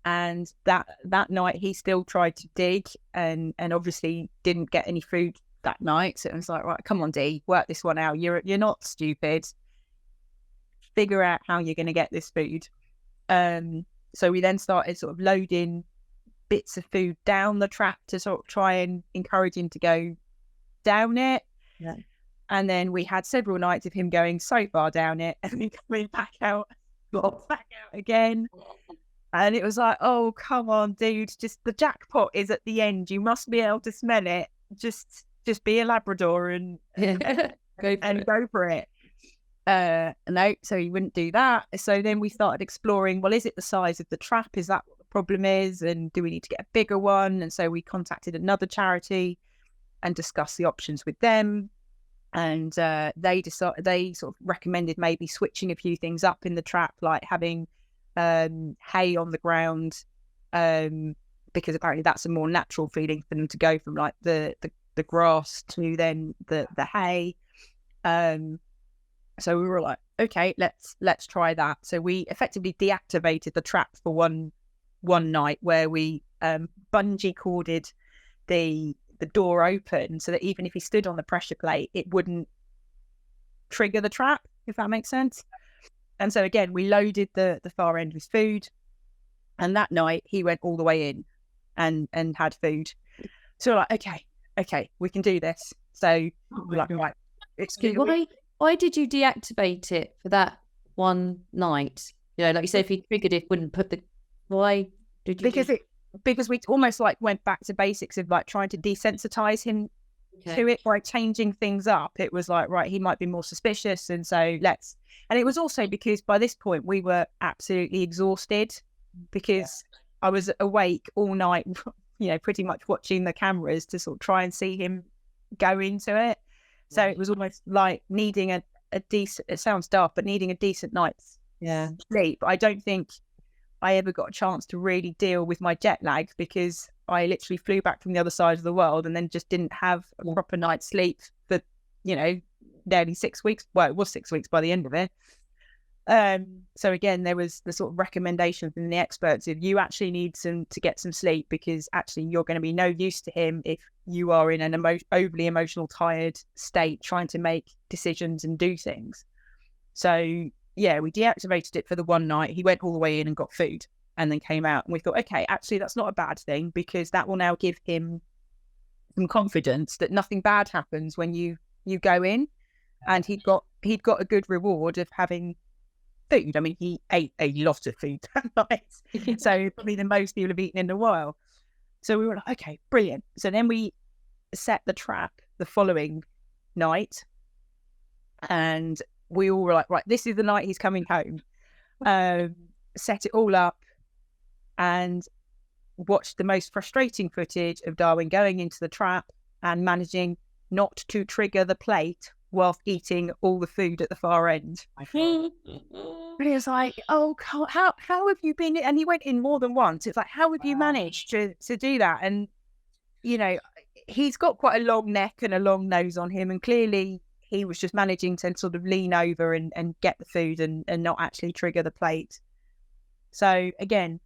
that night he still tried to dig and obviously didn't get any food that night. So it was like, right, come on, Dee, work this one out. You're not stupid. Figure out how you're going to get this food. So we then started sort of loading bits of food down the trap to sort of try and encourage him to go down it. Yeah. And then we had several nights of him going so far down it and then coming back out again. And it was like, oh, come on, dude, just the jackpot is at the end. You must be able to smell it. Just be a Labrador and go for it. No, so he wouldn't do that. So then we started exploring, well, is it the size of the trap? Is that what the problem is? And do we need to get a bigger one? And so we contacted another charity and discussed the options with them. And they sort of recommended maybe switching a few things up in the trap, like having hay on the ground, because apparently that's a more natural feeling for them to go from like the grass to then the hay. So we were like, okay, let's try that. So we effectively deactivated the trap for one night, where we bungee corded the door open so that even if he stood on the pressure plate, it wouldn't trigger the trap, if that makes sense. And so again, we loaded the far end with food, and that night he went all the way in and had food. So we're like, okay, we can do this. So we're like, right, why did you deactivate it for that one night? Like you said, if he triggered it, wouldn't put the. Why did you? Because we almost like went back to basics of like trying to desensitize him to it by changing things up. It was like, right, he might be more suspicious, and so and it was also because by this point we were absolutely exhausted because I was awake all night, pretty much watching the cameras to sort of try and see him go into it. So it was almost like needing a decent, it sounds daft, but needing a decent night's sleep. I don't think I ever got a chance to really deal with my jet lag because I literally flew back from the other side of the world and then just didn't have a proper night's sleep for, nearly 6 weeks. Well, it was 6 weeks by the end of it. So again, there was the sort of recommendation from the experts of you actually need to get some sleep, because actually you're going to be no use to him if you are in an overly emotional, tired state trying to make decisions and do things. So yeah, we deactivated it for the one night. He went all the way in and got food and then came out, and we thought, okay, actually that's not a bad thing, because that will now give him some confidence that nothing bad happens when you go in. And he'd got a good reward of having food. I mean, he ate a lot of food that night, so probably the most he'll have eaten in a while. So we were like, okay, brilliant. So then we set the trap the following night, and we all were like, right, this is the night he's coming home. Set it all up and watched the most frustrating footage of Darwin going into the trap and managing not to trigger the plate whilst eating all the food at the far end. And he was like, oh, how have you been? And he went in more than once. It's like, how have you managed to do that? And, he's got quite a long neck and a long nose on him. And clearly he was just managing to sort of lean over and get the food and not actually trigger the plate. So again,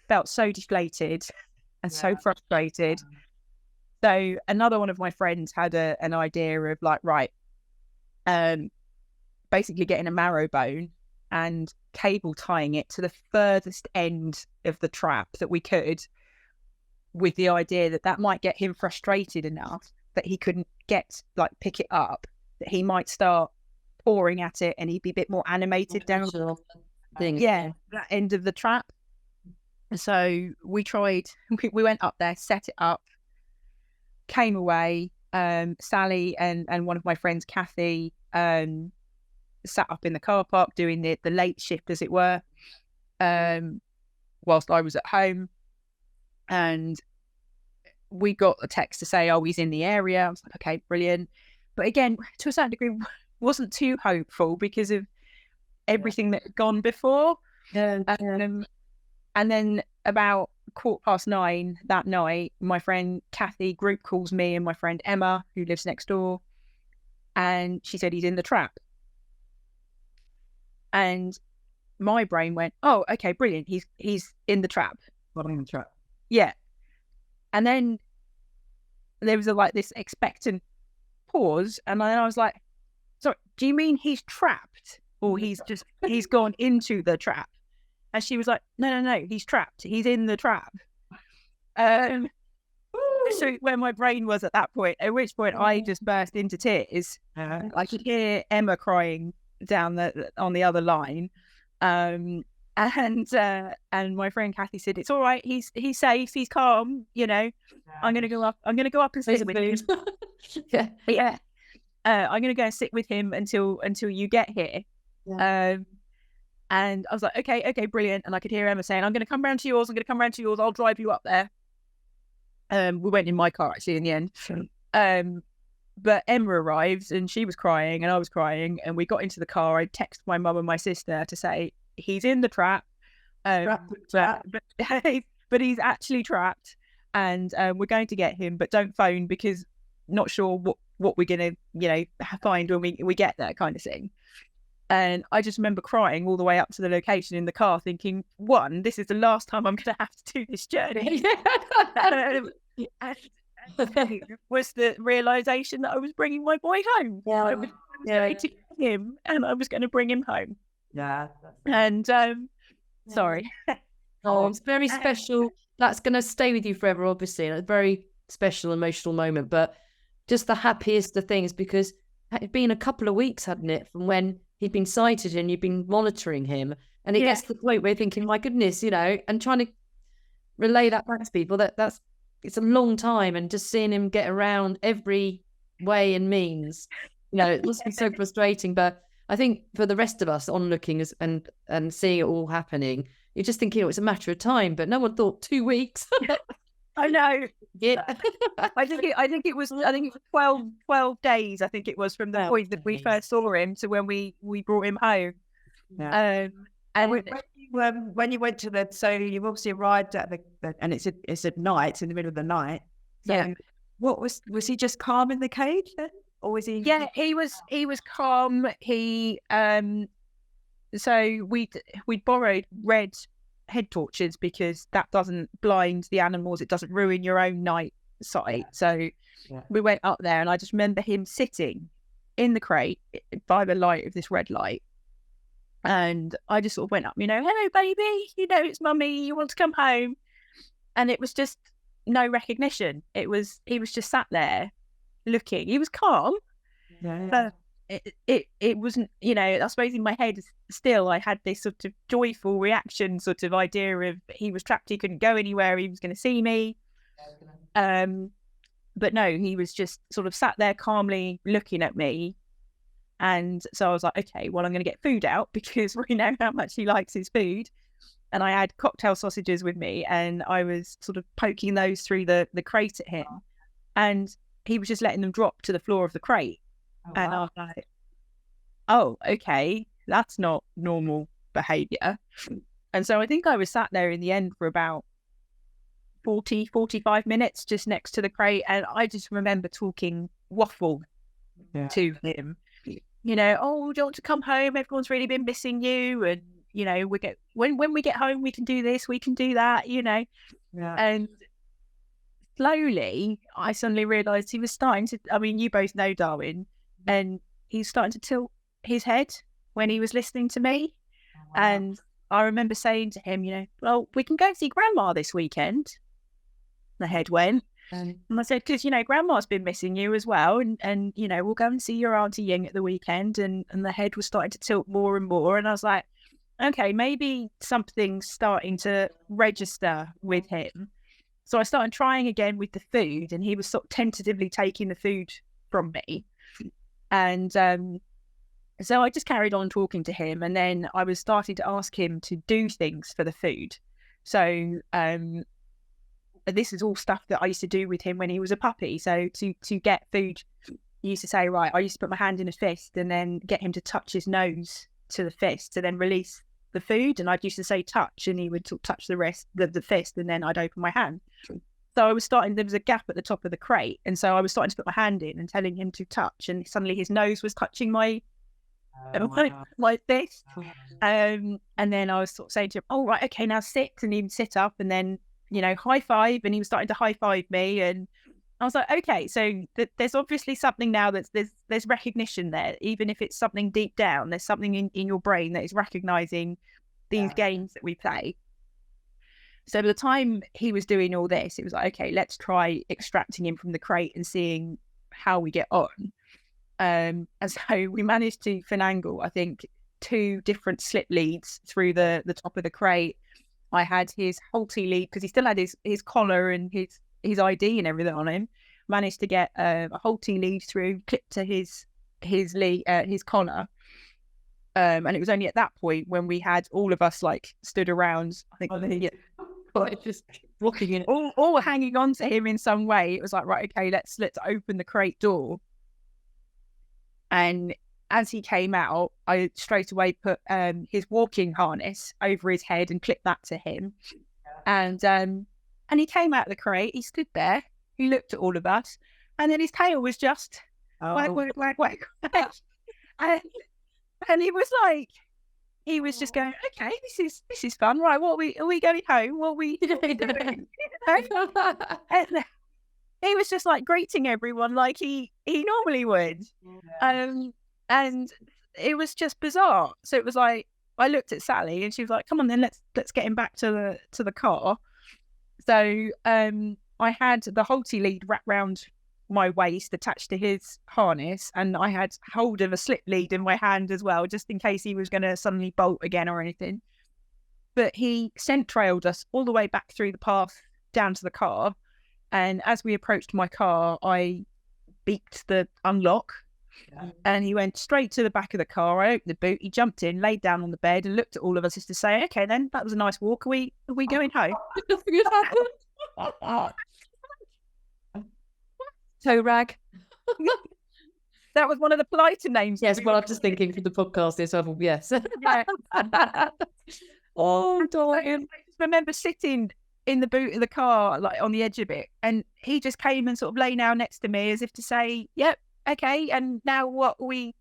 felt so deflated and so frustrated. So another one of my friends had an idea of like, right, basically getting a marrow bone and cable tying it to the furthest end of the trap that we could, with the idea that might get him frustrated enough that he couldn't pick it up, that he might start pawing at it and he'd be a bit more animated down that end of the trap. So we tried, we went up there, set it up, came away. Sally and one of my friends, Kathy, sat up in the car park doing the late shift, as it were, whilst I was at home. And we got a text to say, oh, he's in the area. I was like, okay, brilliant. But again, to a certain degree, wasn't too hopeful because of everything that had gone before. And then about 9:15 that night, my friend Kathy group calls me and my friend Emma, who lives next door, and she said he's in the trap. And my brain went, oh, okay, brilliant. He's in the trap. What in the trap? Yeah. And then there was this expectant pause, and then I was like, sorry, do you mean he's trapped, or he's gone into the trap? And she was like, no, he's trapped. He's in the trap. So where my brain was at that point, at which point I just burst into tears. I could hear Emma crying down on the other line. And my friend Kathy said, it's all right, he's safe, he's calm, I'm gonna go up and sit with him. yeah. I'm gonna go and sit with him until you get here. And I was like, okay, brilliant. And I could hear Emma saying, I'm gonna come round to yours, I'll drive you up there. We went in my car actually in the end. But Emma arrived and she was crying and I was crying, and we got into the car. I texted my mum and my sister to say, he's in the trap. But he's actually trapped, and we're going to get him, but don't phone because not sure what we're gonna find when we get there, kind of thing. And I just remember crying all the way up to the location in the car, thinking, one, this is the last time I'm gonna have to do this journey. And was the realization that I was bringing my boy home. I was going to get him, and I was going to bring him home. And sorry. Oh, it's very special. That's going to stay with you forever, obviously. A very special, emotional moment, but just the happiest of things, because it had been a couple of weeks, hadn't it, from when he'd been sighted and you'd been monitoring him. And it gets to the point where you're thinking, my goodness, and trying to relay that back to people, it's a long time, and just seeing him get around every way and means, it must be so frustrating. But I think for the rest of us onlooking and seeing it all happening, you're just thinking, it's a matter of time, but no one thought 2 weeks. I know. Yeah. I think it was 12 days, I think it was, from the point that we first saw him to when we brought him home. And when you went to so you obviously arrived at and it's at night, in the middle of the night. So what was he just calm in the cage then? Or was he? Yeah, he was calm. He so we'd borrowed red head torches because that doesn't blind the animals, it doesn't ruin your own night sight. So we went up there, and I just remember him sitting in the crate by the light of this red light. And I just sort of went up, hello, baby, it's mummy, you want to come home? And it was just no recognition. He was just sat there looking. He was calm. But it wasn't, I suppose in my head still, I had this sort of joyful reaction sort of idea of he was trapped, he couldn't go anywhere, he was going to see me. But no, he was just sort of sat there calmly looking at me. And so I was like, okay, well, I'm going to get food out because we know how much he likes his food. And I had cocktail sausages with me, and I was sort of poking those through the crate at him. And he was just letting them drop to the floor of the crate. And I was like, oh, okay, that's not normal behaviour. And so I think I was sat there in the end for about 45 minutes just next to the crate. And I just remember talking waffle to him. Oh, do you want to come home? Everyone's really been missing you, and we get when we get home, we can do this, we can do that, And slowly, I suddenly realised he was starting to. I mean, you both know Darwin, and he's starting to tilt his head when he was listening to me. And I remember saying to him, well, we can go and see Grandma this weekend. The head went. And I said, because, Grandma's been missing you as well. And we'll go and see your Auntie Ying at the weekend. And the head was starting to tilt more and more. And I was like, okay, maybe something's starting to register with him. So I started trying again with the food, and he was sort of tentatively taking the food from me. And So I just carried on talking to him, and then I was starting to ask him to do things for the food. So this is all stuff that I used to do with him when he was a puppy. So to get food, he used to say, right, I used to put my hand in a fist and then get him to touch his nose to the fist to then release the food. And I'd used to say touch, and he would touch the fist, and then I'd open my hand. So I was starting, there was a gap at the top of the crate. And so I was starting to put my hand in and telling him to touch. And suddenly his nose was touching my fist. And then I was sort of saying to him, oh, right, okay, now sit. And he would sit up and then, high five. And he was starting to high five me. And I was like, okay, so there's obviously something now there's recognition there. Even if it's something deep down, there's something in your brain that is recognizing these games that we play. So by the time he was doing all this, it was like, okay, let's try extracting him from the crate and seeing how we get on. And so we managed to finagle, I think, 2 different slip leads through the top of the crate. I had his halty lead because he still had his collar and his ID and everything on him. Managed to get a halty lead through, clipped to his collar. And it was only at that point when we had all of us stood around, I think, just looking in, all hanging on to him in some way. It was like, right, okay, let's open the crate door. And as he came out, I straight away put his walking harness over his head and clipped that to him. And he came out of the crate. He stood there. He looked at all of us, and then his tail was just wag, wag, wag, wag. And he was just going, okay, this is fun, right? Are we going home? What are we doing? And he was just greeting everyone like he normally would. And it was just bizarre. So it was I looked at Sally and she was like, come on then, let's get him back to the car. So I had the halty lead wrapped round my waist attached to his harness, and I had hold of a slip lead in my hand as well, just in case he was going to suddenly bolt again or anything. But he scent trailed us all the way back through the path down to the car, and as we approached my car, I beeped the unlock, and he went straight to the back of the car. I opened the boot, he jumped in, laid down on the bed and looked at all of us as to say, okay then, that was a nice walk, are we going home? Toe rag. That was one of the politer names. Yes, well, I'm just thinking for the podcast, yes. Oh, darling. I just remember sitting in the boot of the car, on the edge of it, and he just came and sort of lay down next to me as if to say, yep, okay, and now what are we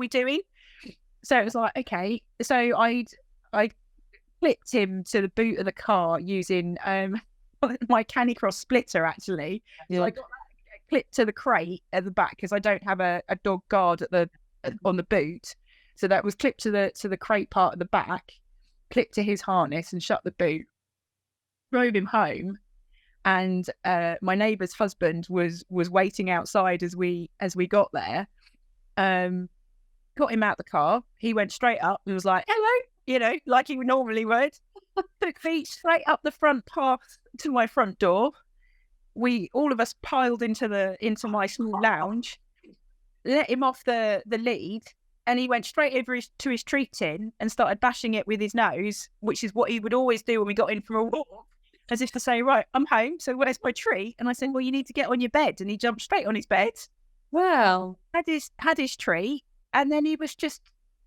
doing? So it was like, okay. So I clipped him to the boot of the car using my Canicross splitter, actually. Yeah. So I got that clipped to the crate at the back because I don't have a dog guard on the boot. So that was clipped to the crate part at the back, clipped to his harness and shut the boot. Drove him home, and my neighbour's husband was waiting outside as we got there. Got him out the car. He went straight up and was like, hello, like he normally would. Took me straight up the front path to my front door. All of us piled into my small lounge, let him off the lead, and he went straight over to his treat tin and started bashing it with his nose, which is what he would always do when we got in from a walk, as if to say, right, I'm home, so where's my treat? And I said, well, you need to get on your bed. And he jumped straight on his bed. Wow. Had his treat, and then he was just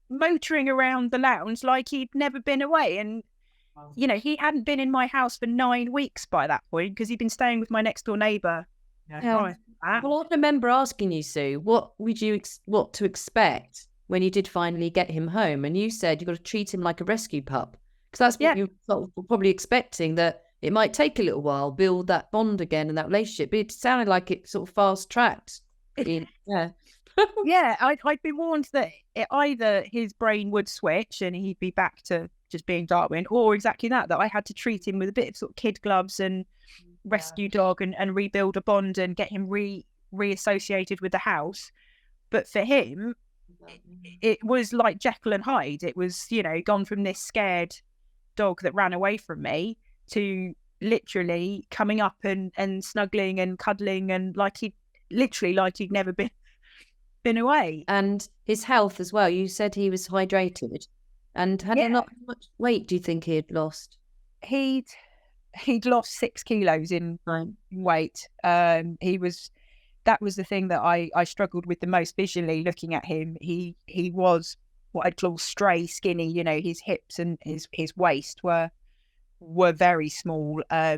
motoring around the lounge like he'd never been away. And he hadn't been in my house for 9 weeks by that point because he'd been staying with my next door neighbour. Yeah. Well, I remember asking you, Sue, what to expect when you did finally get him home, and you said you've got to treat him like a rescue pup, because that's what you were probably expecting, that it might take a little while, build that bond again and that relationship. But it sounded like it sort of fast tracked. Yeah. Yeah, I'd been warned that either his brain would switch and he'd be back to just being Darwin, or exactly that I had to treat him with a bit of sort of kid gloves and rescue dog and rebuild a bond and get him reassociated with the house. But for him, it was like Jekyll and Hyde. It was, gone from this scared dog that ran away from me to literally coming up and snuggling and cuddling and like he'd never been away. And his health as well. You said he was hydrated, and how much weight do you think he had lost? He'd lost 6 kilos in weight. That was the thing that I struggled with the most visually looking at him. He was what I'd call stray skinny. You know, his hips and his waist were very small. I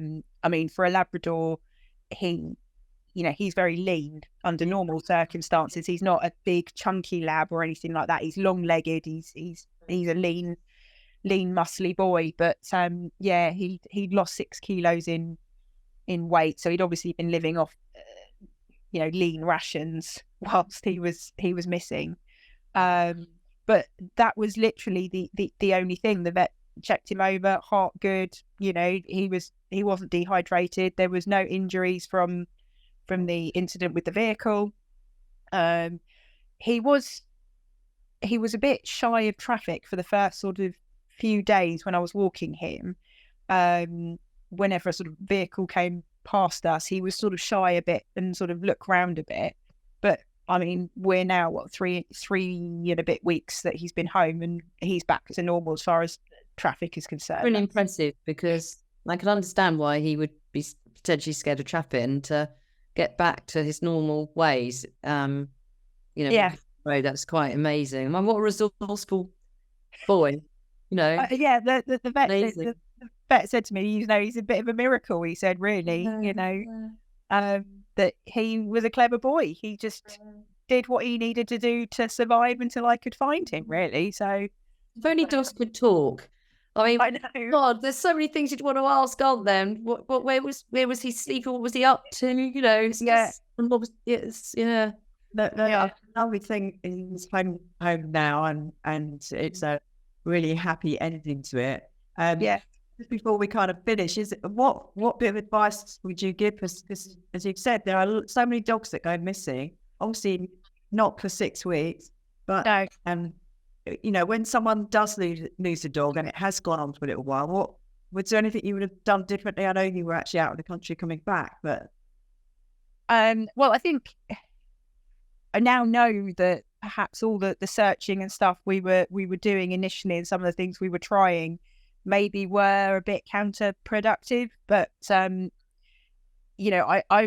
mean, for a Labrador, he's very lean under normal circumstances. He's not a big chunky lab or anything like that. He's long-legged. He's a lean, muscly boy. But he'd lost 6 kilos in weight. So he'd obviously been living off, lean rations whilst he was missing. But that was literally the only thing. The vet checked him over, heart good. He wasn't dehydrated. There was no injuries from the incident with the vehicle. He was a bit shy of traffic for the first sort of few days when I was walking him. Whenever a sort of vehicle came past us, he was sort of shy a bit and sort of look round a bit. But I mean, we're now three and a bit weeks that he's been home, and he's back to normal as far as traffic is concerned. Really impressive, because I can understand why he would be potentially scared of traffic, and to get back to his normal ways. That's quite amazing. What a resourceful boy. The vet said to me, he's a bit of a miracle. He said, really, that he was a clever boy. He just did what he needed to do to survive until I could find him, really. So if only dogs could talk. I mean, I know. God, there's so many things you'd want to ask, aren't there? Where was he sleeping? What was he up to? The lovely thing is home now, and it's a really happy ending to it. Just before we kind of finish, what bit of advice would you give us? Because as you've said, there are so many dogs that go missing. Obviously, not for 6 weeks, but when someone does lose a dog and it has gone on for a little while, was there anything you would have done differently? I know you were actually out of the country coming back, but well, I think I now know that perhaps all the searching and stuff we were doing initially, and some of the things we were trying maybe were a bit counterproductive. But I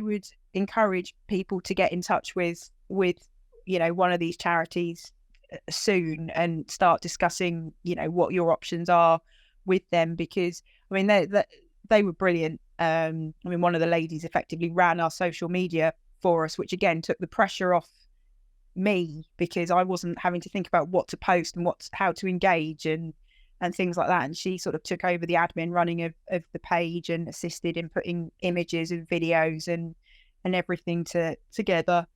would encourage people to get in touch with one of these charities soon and start discussing what your options are with them, because I mean they were brilliant. One of the ladies effectively ran our social media for us, which again took the pressure off me, because I wasn't having to think about what to post and how to engage and things like that. And she sort of took over the admin running of the page and assisted in putting images and videos and everything together.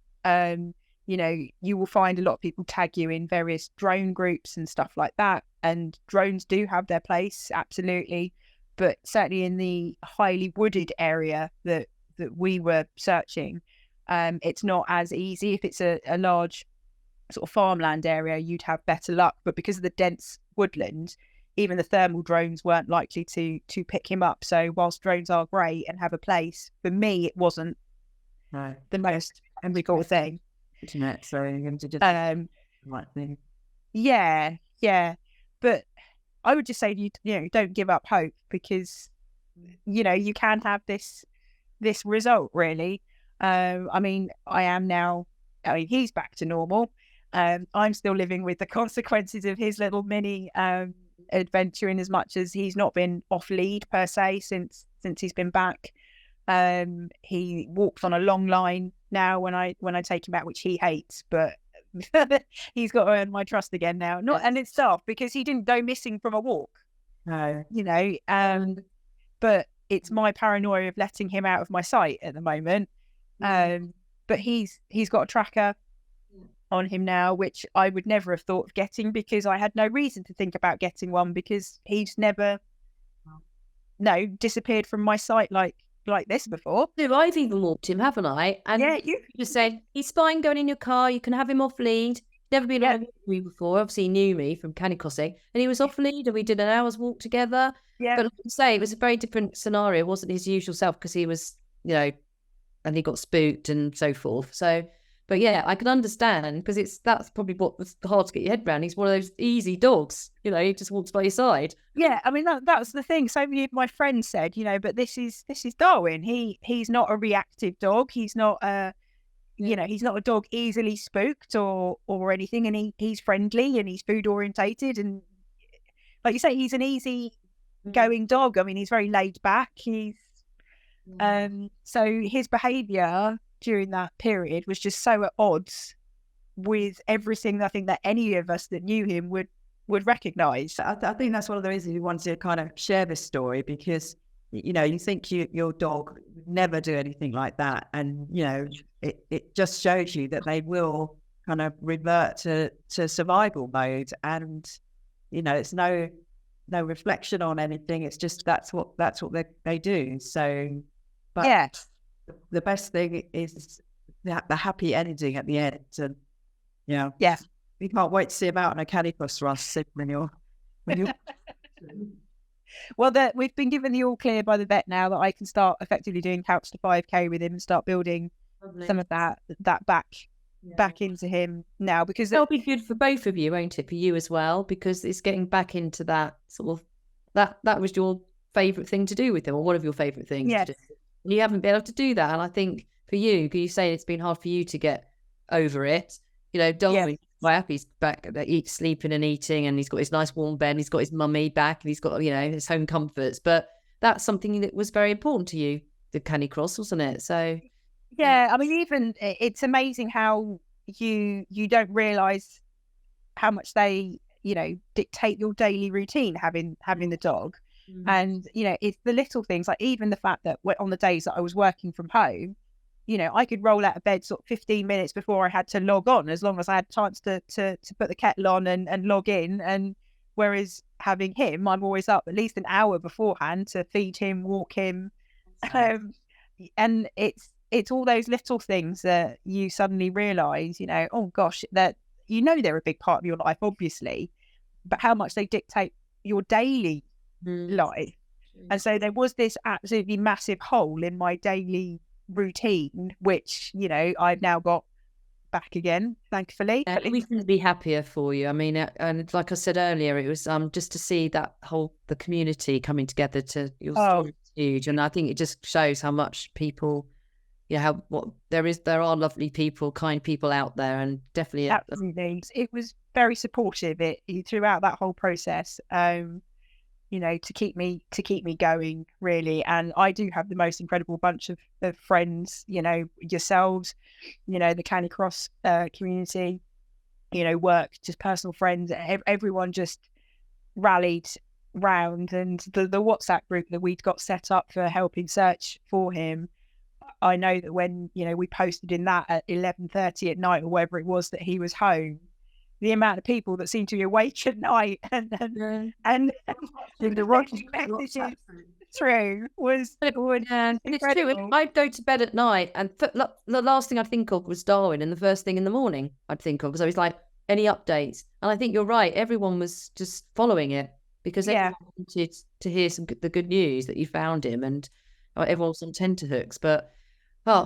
You will find a lot of people tag you in various drone groups and stuff like that. And drones do have their place, absolutely. But certainly in the highly wooded area that we were searching, it's not as easy. If it's a large sort of farmland area, you'd have better luck. But because of the dense woodland, even the thermal drones weren't likely to pick him up. So whilst drones are great and have a place, for me, it wasn't the most difficult thing. Internet, so you're going to just right thing. Yeah. But I would just say don't give up hope, because you can have this result, really. I am now. He's back to normal. I'm still living with the consequences of his little mini adventure, in as much as he's not been off lead per se since he's been back. He walks on a long line now when I take him out, which he hates, but he's got to earn my trust again now. And it's tough because he didn't go missing from a walk. No. But it's my paranoia of letting him out of my sight at the moment. But he's got a tracker on him now, which I would never have thought of getting, because I had no reason to think about getting one, because he's never disappeared from my sight like this before. No, I've even walked him, haven't I? And you just said, he's fine going in your car, you can have him off lead. Never been on a walk with me before. Obviously, he knew me from Canicrossing, and he was off lead, and we did an hour's walk together. Yeah. But like I say, it was a very different scenario. It wasn't his usual self, because he was, and he got spooked and so forth. So But yeah, I can understand, because that's probably what's hard to get your head around. He's one of those easy dogs, he just walks by your side. Yeah, I mean that's the thing. So many of my friends said, but this is Darwin. He's not a reactive dog. He's not he's not a dog easily spooked or anything, and he's friendly and he's food orientated, and like you say, he's an easy going dog. I mean, he's very laid back. He's so his behaviour during that period was just so at odds with everything I think that any of us that knew him would recognise. I think that's one of the reasons we wanted to kind of share this story, because you think your dog would never do anything like that, and it just shows you that they will kind of revert to survival mode, and it's no reflection on anything. It's just that's what they do. So, but yeah, the best thing is the happy ending at the end, and yeah, we can't wait to see him out on a Canicross Russ when you're. Well, we've been given the all clear by the vet now that I can start effectively doing Couch to 5K with him and start building some of that back into him now, because that'll be good for both of you, won't it? For you as well, because it's getting back into that sort of that was your favourite thing to do with him, or one of your favourite things. Yes. To do. You haven't been able to do that, and I think for you, because you say it's been hard for you to get over it. Darwin, quite happy he's back, sleeping and eating, and he's got his nice warm bed, and he's got his mummy back, and he's got his home comforts. But that's something that was very important to you, the Canicross, wasn't it? So yeah, I mean, even it's amazing how you don't realise how much they dictate your daily routine having the dog. And it's the little things, like even the fact that on the days that I was working from home, I could roll out of bed sort of 15 minutes before I had to log on, as long as I had chance to put the kettle on and log in. And whereas having him, I'm always up at least an hour beforehand to feed him, walk him. And it's all those little things that you suddenly realise, oh gosh, that they're a big part of your life, obviously, but how much they dictate your daily life. And so there was this absolutely massive hole in my daily routine, which I've now got back again, thankfully. We couldn't be happier for you. I mean, and like I said earlier, it was just to see that the community coming together to your story is huge, and I think it just shows how much people, there are lovely people, kind people out there, and definitely absolutely, it was very supportive throughout that whole process. To keep me going, really. And I do have the most incredible bunch of friends, yourselves, the Canicross community, work, just personal friends, everyone just rallied round. And the WhatsApp group that we'd got set up for helping search for him, I know that when, we posted in that at 11:30 at night or wherever it was that he was home, the amount of people that seem to be awake at night and the writing messages through was and it's true. I'd go to bed at night, and the last thing I'd think of was Darwin, and the first thing in the morning I'd think of, because I was like, any updates? And I think you're right, everyone was just following it, because everyone wanted to hear the good news that you found him, and everyone was on tenterhooks. But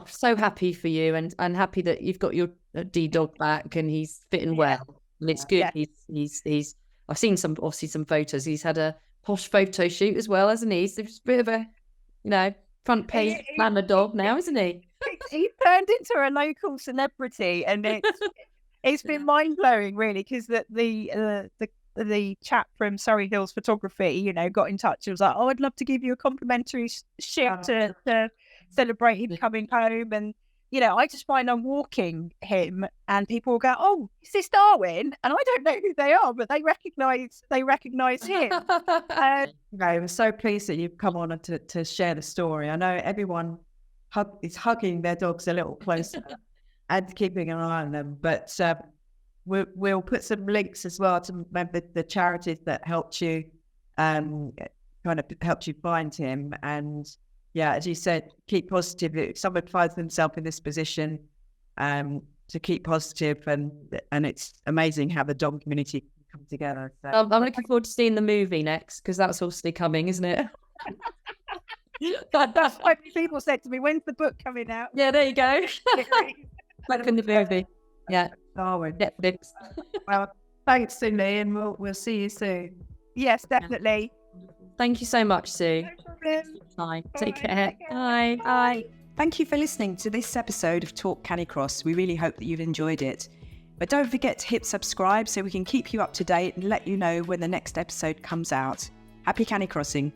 so happy for you, and happy that you've got your D dog back and he's fitting well. And it's good. Yeah. He's I've seen some photos. He's had a posh photo shoot as well, hasn't he? He's a bit of a front page glamour dog now, isn't he? He's turned into a local celebrity, and it's been mind blowing, really, because the chap from Surrey Hills Photography, got in touch. It was like, oh, I'd love to give you a complimentary shoot to celebrate him coming home. And I just find I'm walking him, and people will go, "Oh, is this Darwin?" And I don't know who they are, but they recognise him. I was so pleased that you've come on to share the story. I know everyone is hugging their dogs a little closer and keeping an eye on them. But we'll put some links as well to remember the charities that helped you, kind of helped you find him. And yeah, as you said, keep positive. If someone finds themselves in this position, to keep positive, and it's amazing how the dog community can come together. So. I'm looking forward to seeing the movie next, because that's obviously coming, isn't it? That's why people said to me, "When's the book coming out?" Yeah, there you go. Back in the movie. Yeah. Darwin. Netflix. Well, thanks, Cindy, and we'll see you soon. Yes, definitely. Thank you so much, Sue. No problem. Bye. All Take right, care. take care. Bye. Bye. Thank you for listening to this episode of Talk Canicross. We really hope that you've enjoyed it. But don't forget to hit subscribe so we can keep you up to date and let you know when the next episode comes out. Happy canicrossing.